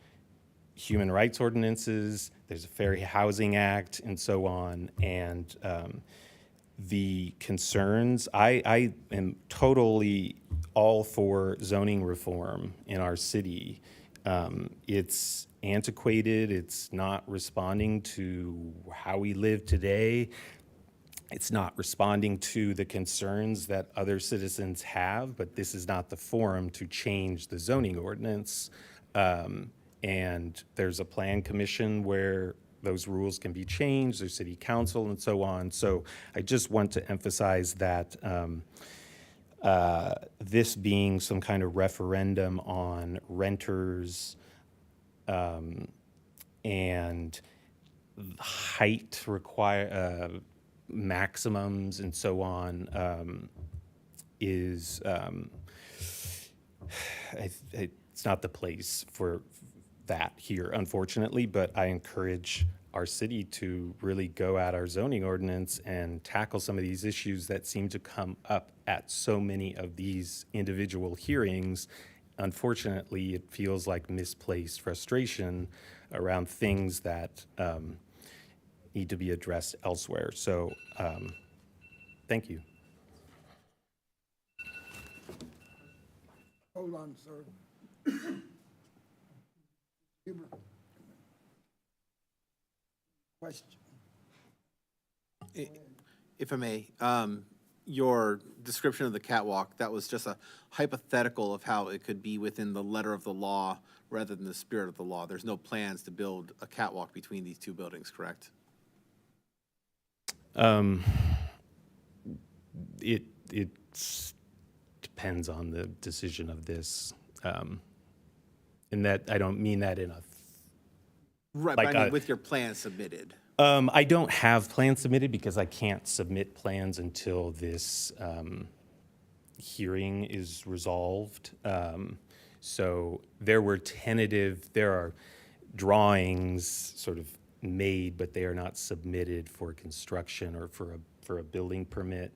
human rights ordinances, there's a Fair Housing Act, and so on. And the concerns, I am totally all for zoning reform in our city. It's antiquated, it's not responding to how we live today. It's not responding to the concerns that other citizens have, but this is not the forum to change the zoning ordinance. And there's a plan commission where those rules can be changed, there's city council and so on. So I just want to emphasize that this being some kind of referendum on renters and height maximums and so on is it's not the place for that here, unfortunately, but I encourage our city to really go at our zoning ordinance and tackle some of these issues that seem to come up at so many of these individual hearings. Unfortunately, it feels like misplaced frustration around things that need to be addressed elsewhere. So, thank you. Hold on, sir. Huber. Question. If I may, your description of the catwalk, that was just a hypothetical of how it could be within the letter of the law rather than the spirit of the law. There's no plans to build a catwalk between these 2 buildings, correct? It depends on the decision of this. And that, I don't mean that in a... Right, like but I mean, with your plan submitted. I don't have plans submitted because I can't submit plans until this hearing is resolved. So there are drawings sort of made, but they are not submitted for construction or for a building permit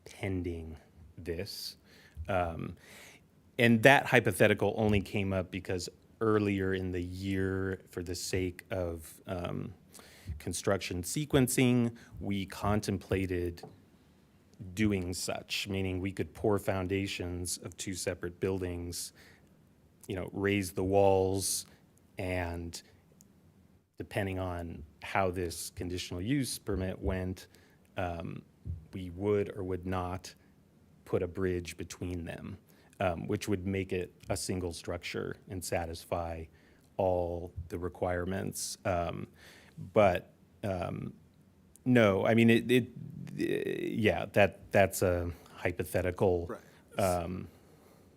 pending this. And that hypothetical only came up because earlier in the year, for the sake of construction sequencing, we contemplated doing such, meaning we could pour foundations of 2 separate buildings, raise the walls, and depending on how this conditional use permit went, we would or would not put a bridge between them, which would make it a single structure and satisfy all the requirements. But No, I mean, yeah, that's a hypothetical. Right.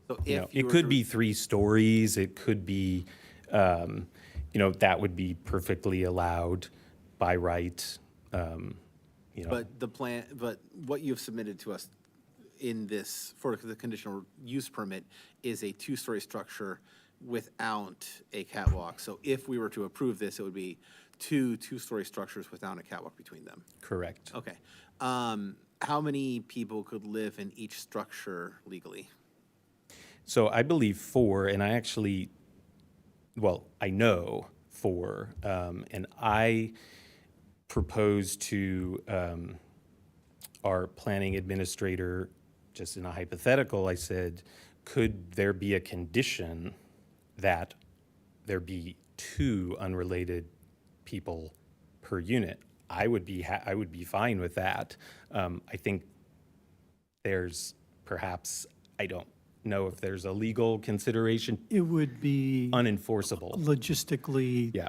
So You know, if you it were could to- be 3 stories, it could be, that would be perfectly allowed by right. But the plan, but what you've submitted to us in this, for the conditional use permit, is a 2-story structure without a catwalk. So if we were to approve this, it would be 2-story structures without a catwalk between them. Correct. Okay. How many people could live in each structure legally? So I believe 4, and I know 4, and I proposed to our planning administrator, just in a hypothetical, I said, could there be a condition that there be 2 unrelated people per unit? I would be fine with that. I think there's perhaps, I don't know if there's a legal consideration, It would be unenforceable. logistically Yeah,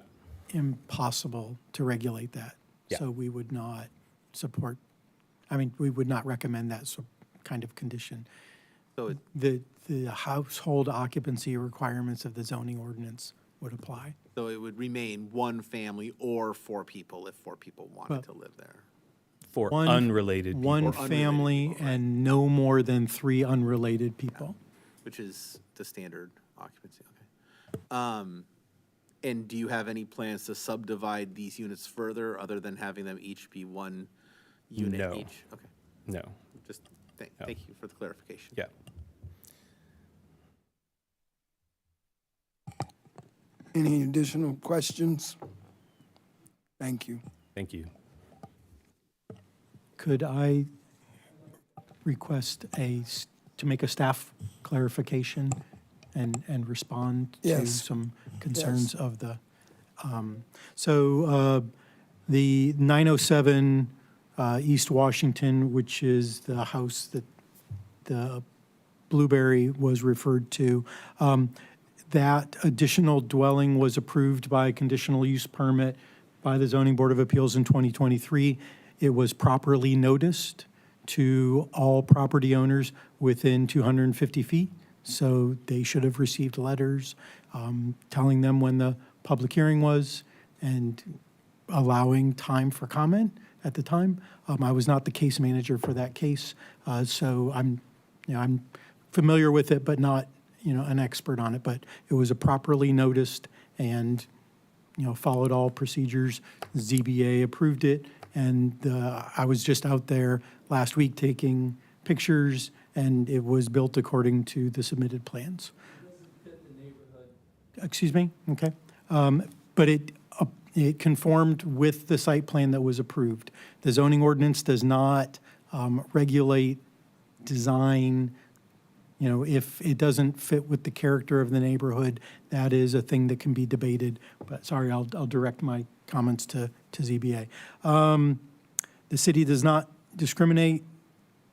impossible to regulate that. Yeah. So we would not support, we would not recommend that kind of condition. So The household occupancy requirements of the zoning ordinance would apply. So it would remain 1 family or 4 people if 4 people wanted to live there. for One- unrelated people. One unrelated family people, right. and no more than 3 unrelated people. Which is the standard occupancy, okay. And do you have any plans to subdivide these units further, other than having them each be 1 unit No. each? Okay, No, just, thank you for the clarification. yeah. Any additional questions? Thank you. Thank you. Could I request to make a staff clarification and respond to Yes. some concerns of the, the 907 East Washington, which is the house that the Blueberry was referred to, that additional dwelling was approved by conditional use permit by the Zoning Board of Appeals in 2023. It was properly noticed to all property owners within 250 feet. So they should have received letters telling them when the public hearing was and allowing time for comment at the time. I was not the case manager for that case, so I'm familiar with it, but not, an expert on it. But it was a properly noticed and, followed all procedures. ZBA approved it, and I was just out there last week taking pictures, and it was built according to the submitted plans. Excuse me? Okay. But it conformed with the site plan that was approved. The zoning ordinance does not regulate design. If it doesn't fit with the character of the neighborhood, that is a thing that can be debated. But sorry, I'll direct my comments to ZBA. The city does not discriminate,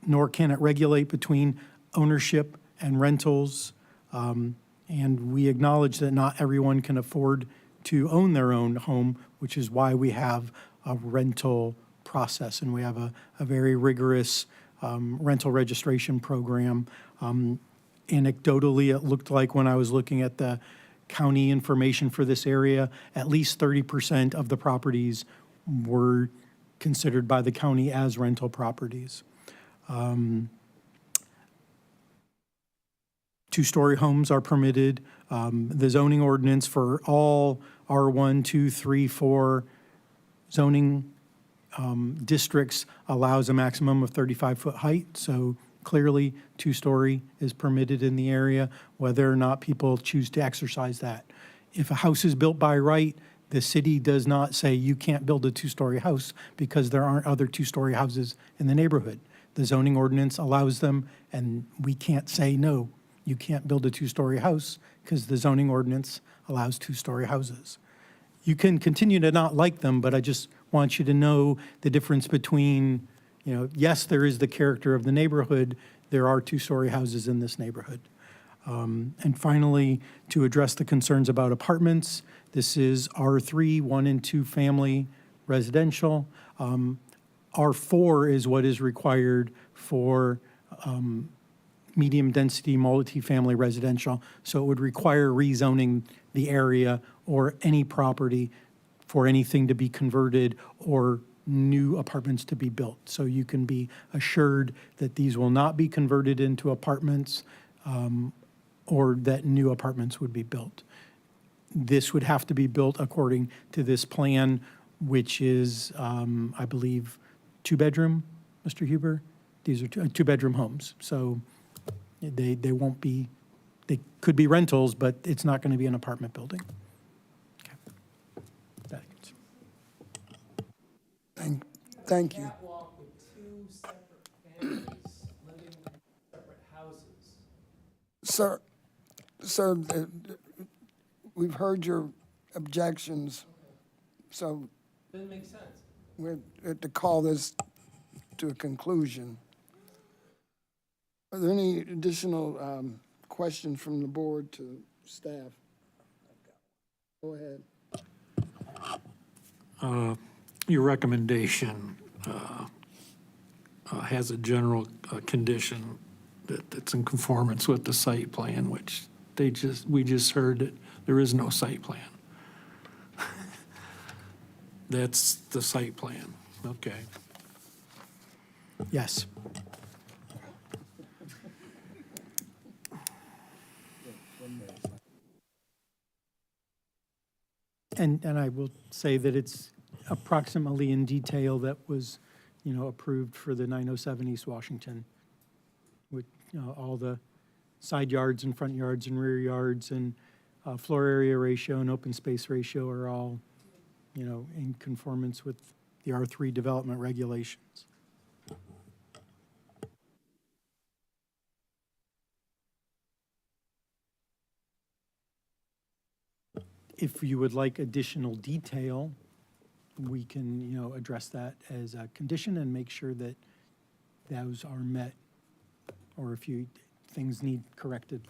nor can it regulate between ownership and rentals. And we acknowledge that not everyone can afford to own their own home, which is why we have a rental process, and we have a very rigorous rental registration program. Anecdotally, it looked like when I was looking at the county information for this area, at least 30% of the properties were considered by the county as rental properties. 2-story homes are permitted. The zoning ordinance for all R1, 2, 3, 4 zoning districts allows a maximum of 35-foot height, so clearly 2-story is permitted in the area, whether or not people choose to exercise that. If a house is built by right, the city does not say you can't build a 2-story house because there aren't other 2-story houses in the neighborhood. The zoning ordinance allows them, and we can't say, no, you can't build a 2-story house because the zoning ordinance allows 2-story houses. You can continue to not like them, but I just want you to know the difference between, yes, there is the character of the neighborhood. There are 2-story houses in this neighborhood. And finally, to address the concerns about apartments, this is R3, 1 and 2 family residential. R4 is what is required for medium-density multifamily residential. So it would require rezoning the area or any property for anything to be converted or new apartments to be built. So you can be assured that these will not be converted into apartments or that new apartments would be built. This would have to be built according to this plan, which is, I believe, two-bedroom, Mr. Huber? These are two-bedroom homes. So they won't be, they could be rentals, but it's not going to be an apartment building. Okay. Thank you. Catwalk with two separate families living in separate houses. Sir, we've heard your objections, so Doesn't make sense. we're to call this to a conclusion. Are there any additional questions from the board to staff? Go ahead. Your recommendation has a general condition that it's in conformance with the site plan, which we just heard that there is no site plan. That's the site plan, okay. Yes. And I will say that it's approximately in detail that was, approved for the 907 East Washington, with, all the side yards and front yards and rear yards and floor area ratio and open space ratio are all, in conformance with the R3 development regulations. If you would like additional detail, we can, address that as a condition and make sure that those are met, or if things need corrected.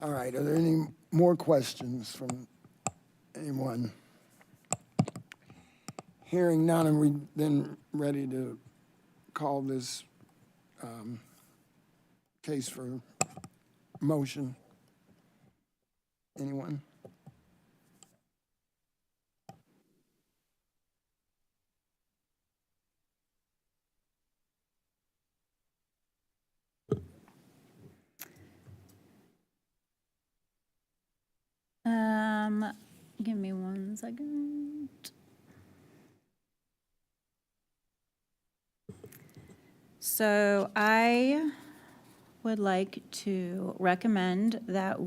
All right, are there any more questions from anyone? Hearing none, are we then ready to call this case for motion? Anyone? Give me 1 second. So I would like to recommend that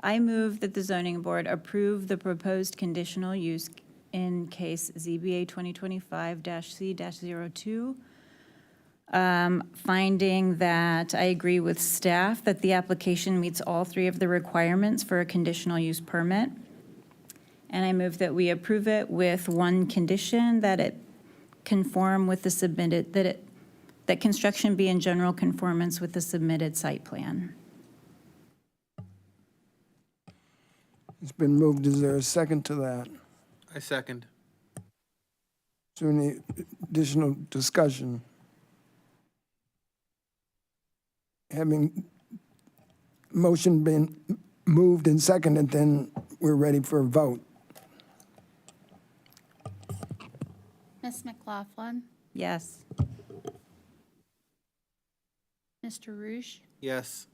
I move that the zoning board approve the proposed conditional use in case ZBA 2025-C-02, finding that I agree with staff that the application meets all 3 of the requirements for a conditional use permit. And I move that we approve it with one condition, that it conform with the submitted, that construction be in general conformance with the submitted site plan. It's been moved. Is there a second to that? I second. Is there any additional discussion? Having motion been moved and seconded, then we're ready for a vote. Ms. McLaughlin, Yes. Mr. Roosh, Yes.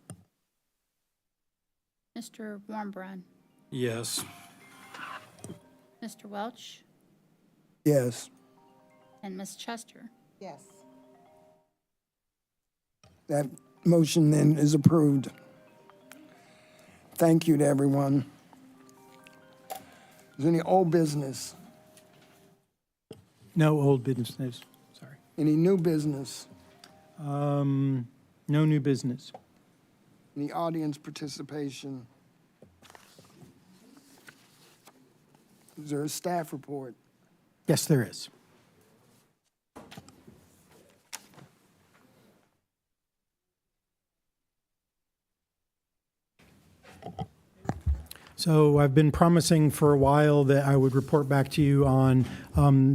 Mr. Warmbrun, Yes. Mr. Welch, Yes. and Ms. Chester. Yes. That motion then is approved. Thank you to everyone. Is there any old business? No old business, sorry. Any new business? No new business. Any audience participation? Is there a staff report? Yes, there is. So I've been promising for a while that I would report back to you on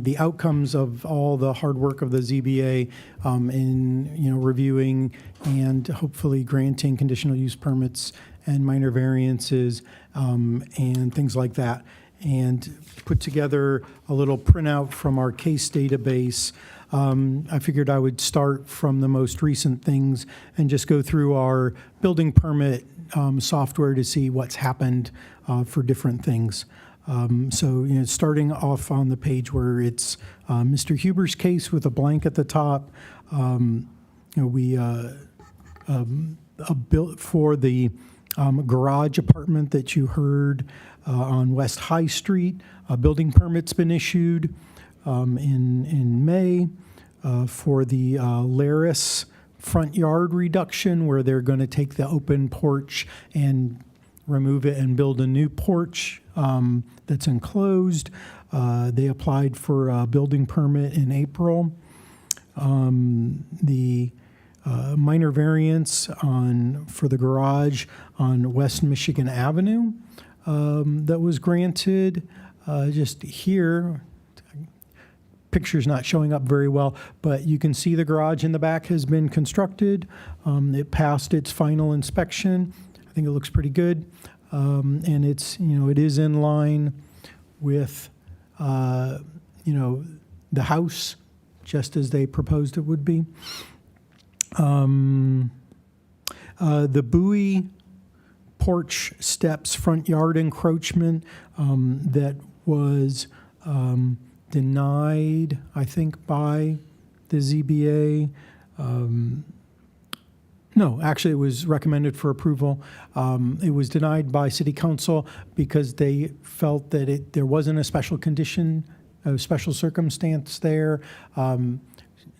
the outcomes of all the hard work of the ZBA in reviewing and hopefully granting conditional use permits and minor variances and things like that. And put together a little printout from our case database. I figured I would start from the most recent things and just go through our building permit software to see what's happened for different things. So, starting off on the page where it's Mr. Huber's case with a blank at the top, we built for the garage apartment that you heard on West High Street. A building permit's been issued in May for the Laris front yard reduction, where they're going to take the open porch and remove it and build a new porch that's enclosed. They applied for a building permit in April. The minor variance for the garage on West Michigan Avenue that was granted. Just here, picture's not showing up very well, but you can see the garage in the back has been constructed. It passed its final inspection. I think it looks pretty good. And it's, it is in line with, the house, just as they proposed it would be. The buoy porch steps front yard encroachment that was denied, I think, by the ZBA. No, actually, it was recommended for approval. It was denied by City Council because they felt that there wasn't a special condition, a special circumstance there.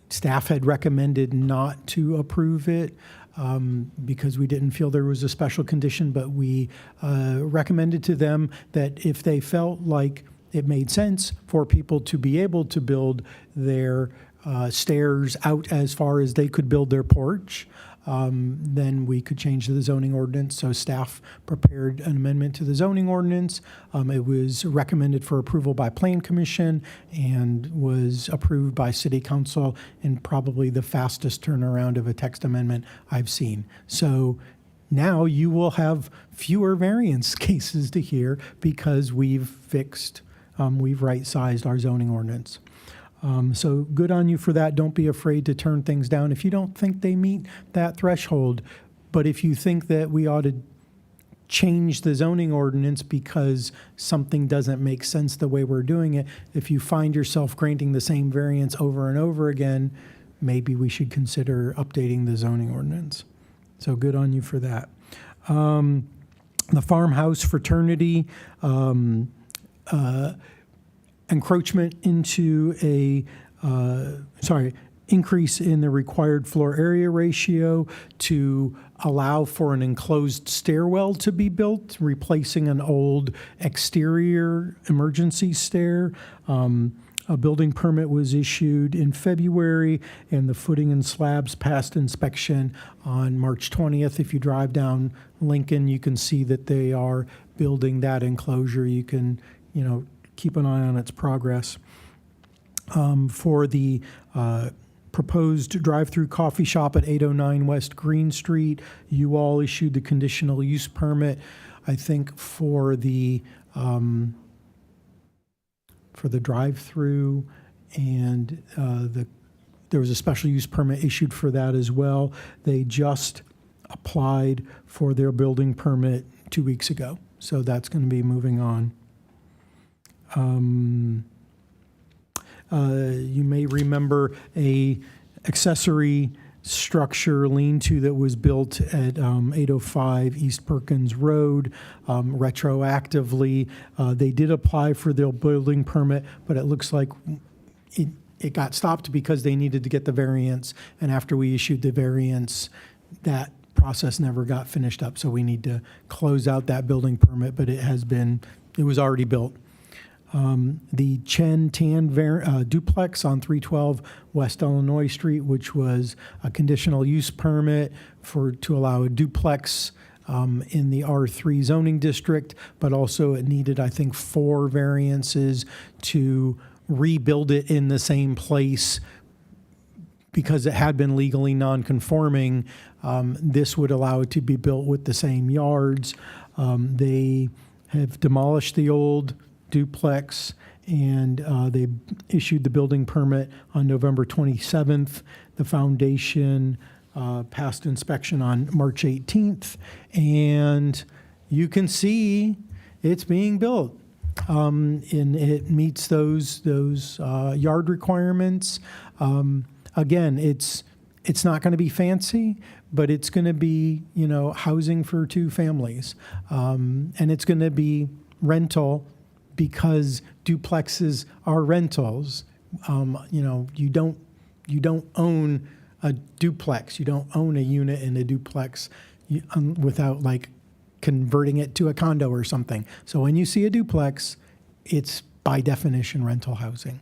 Staff had recommended not to approve it because we didn't feel there was a special condition, but we recommended to them that if they felt like it made sense for people to be able to build their stairs out as far as they could build their porch, then we could change the zoning ordinance. So staff prepared an amendment to the zoning ordinance. It was recommended for approval by Plan Commission and was approved by City Council in probably the fastest turnaround of a text amendment I've seen. So now you will have fewer variance cases to hear because we've right-sized our zoning ordinance. So good on you for that. Don't be afraid to turn things down if you don't think they meet that threshold. But if you think that we ought to change the zoning ordinance because something doesn't make sense the way we're doing it, if you find yourself granting the same variance over and over again, maybe we should consider updating the zoning ordinance. So good on you for that. The farmhouse fraternity, encroachment into increase in the required floor area ratio to allow for an enclosed stairwell to be built, replacing an old exterior emergency stair. A building permit was issued in February, and the footing and slabs passed inspection on March 20th. If you drive down Lincoln, you can see that they are building that enclosure. You can, keep an eye on its progress. For the proposed drive-through coffee shop at 809 West Green Street, you all issued the conditional use permit. I think for the drive-through, and there was a special use permit issued for that as well. They just applied for their building permit 2 weeks ago, so that's going to be moving on. You may remember a accessory structure lean-to that was built at 805 East Perkins Road retroactively. They did apply for their building permit, but it looks like it got stopped because they needed to get the variance, and after we issued the variance, that process never got finished up, so we need to close out that building permit, but it was already built. The Chen Tan duplex on 312 West Illinois Street, which was a conditional use permit to allow a duplex in the R3 zoning district, but also it needed, I think, 4 variances to rebuild it in the same place because it had been legally non-conforming. This would allow it to be built with the same yards. They have demolished the old duplex, and they issued the building permit on November 27th. The foundation passed inspection on March 18th, and you can see it's being built. And it meets those yard requirements. Again, it's not going to be fancy, but it's going to be, housing for 2 families. And it's going to be rental because duplexes are rentals. You don't own a duplex. You don't own a unit in a duplex without like converting it to a condo or something. So when you see a duplex, it's by definition rental housing.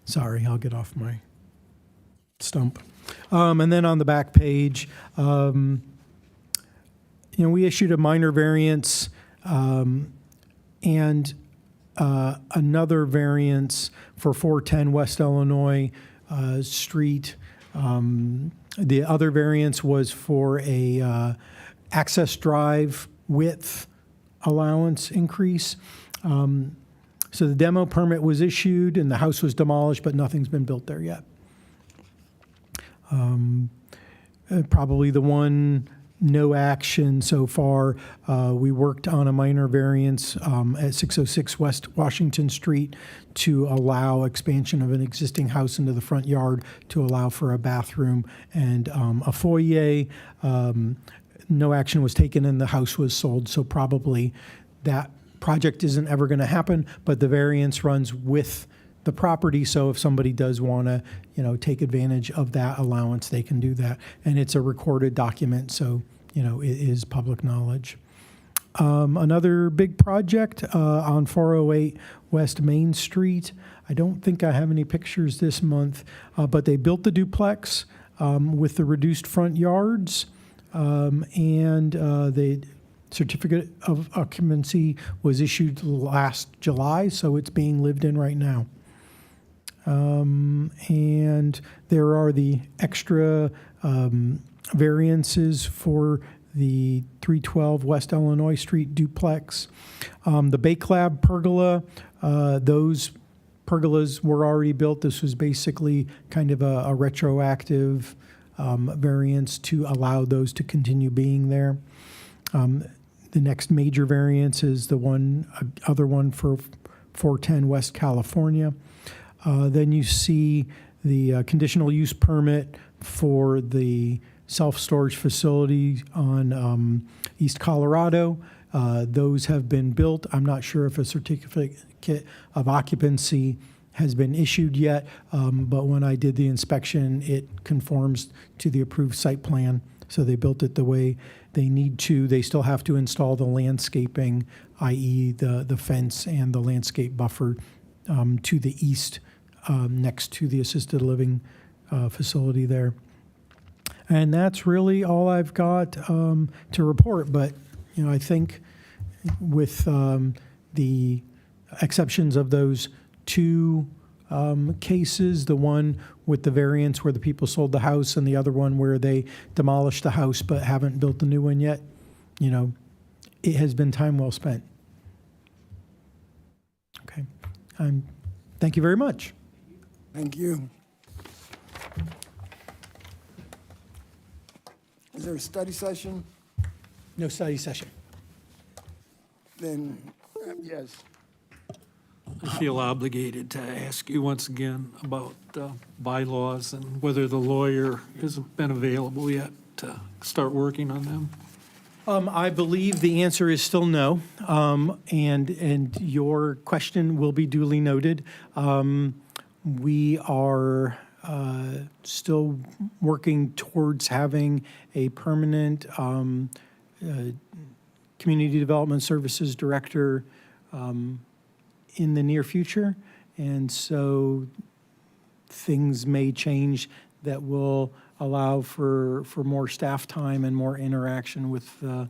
Sorry, I'll get off my stump. And then on the back page, we issued a minor variance and another variance for 410 West Illinois Street. The other variance was for a access drive width allowance increase. So the demo permit was issued and the house was demolished, but nothing's been built there yet. Probably the one no action so far. We worked on a minor variance at 606 West Washington Street to allow expansion of an existing house into the front yard to allow for a bathroom and a foyer. No action was taken and the house was sold, so probably that project isn't ever going to happen, but the variance runs with the property, so if somebody does want to, take advantage of that allowance, they can do that. And it's a recorded document, so, it is public knowledge. Another big project on 408 West Main Street. I don't think I have any pictures this month, but they built the duplex with the reduced front yards, and the certificate of occupancy was issued last July, so it's being lived in right now. And there are the extra variances for the 312 West Illinois Street duplex. The Bake Lab pergola, those pergolas were already built. This was basically kind of a retroactive variance to allow those to continue being there. The next major variance is the other one for 410 West California. Then you see the conditional use permit for the self-storage facility on East Colorado. Those have been built. I'm not sure if a certificate of occupancy has been issued yet, but when I did the inspection, it conforms to the approved site plan. So they built it the way they need to. They still have to install the landscaping, i.e. the fence and the landscape buffer to the east next to the assisted living facility there. And that's really all I've got to report. But, I think with the exceptions of those 2 cases, the one with the variance where the people sold the house and the other one where they demolished the house but haven't built the new one yet, it has been time well spent. Okay. Thank you very much. Thank you. Is there a study session? No study session. Then, yes. I feel obligated to ask you once again about bylaws and whether the lawyer hasn't been available yet to start working on them. I believe the answer is still no, and your question will be duly noted. We are still working towards having a permanent community development services director in the near future. And so things may change that will allow for more staff time and more interaction with the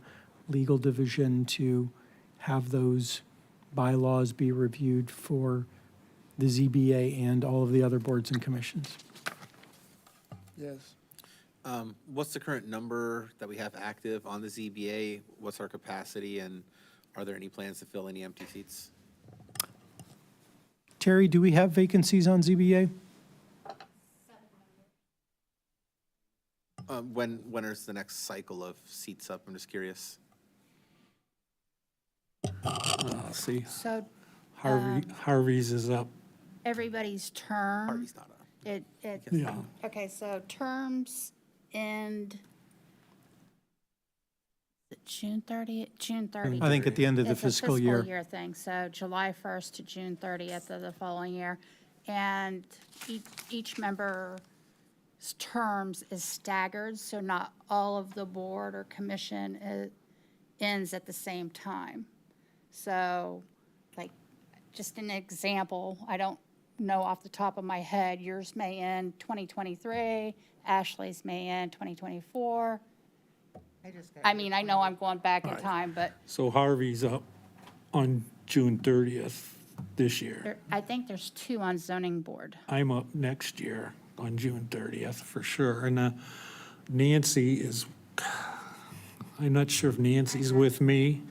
legal division to have those bylaws be reviewed for the ZBA and all of the other boards and commissions. Yes. What's the current number that we have active on the ZBA? What's our capacity, and are there any plans to fill any empty seats? Terry, do we have vacancies on ZBA? When is the next cycle of seats up? I'm just curious. See, So Harvey's is up. everybody's term, Harvey's not up. Yeah. okay, so terms end is it June 30th? June 30th. I think at the end of the It's a fiscal year. thing, so July 1st to June 30th of the following year. And each member's terms is staggered, so not all of the board or commission ends at the same time. So, like, just an example, I don't know off the top of my head, yours may end 2023, Ashley's may end 2024. I mean, I know I'm going back in time, but So Harvey's up on June 30th this year. I think there's 2 on zoning board. I'm up next year on June 30th for sure. And Nancy is, I'm not sure if Nancy's with me.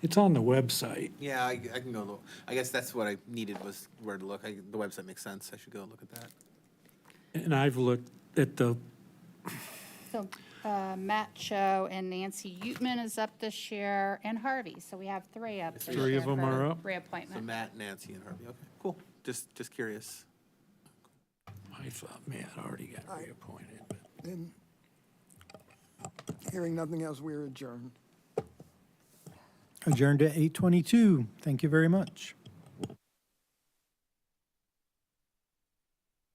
It's on the website. Yeah, I can go look. I guess that's what I needed, was where to look. The website makes sense. I should go look at that. And I've looked at the, So Matt Cho and Nancy Utman is up this year, and Harvey. So we have 3 up this year. 3 of them for are up? So reappointment. Matt, Nancy, and Harvey. Okay, cool. Just curious. I thought Matt already got reappointed. but- Then, hearing nothing else, we're adjourned. Adjourned at 8:22. Thank you very much.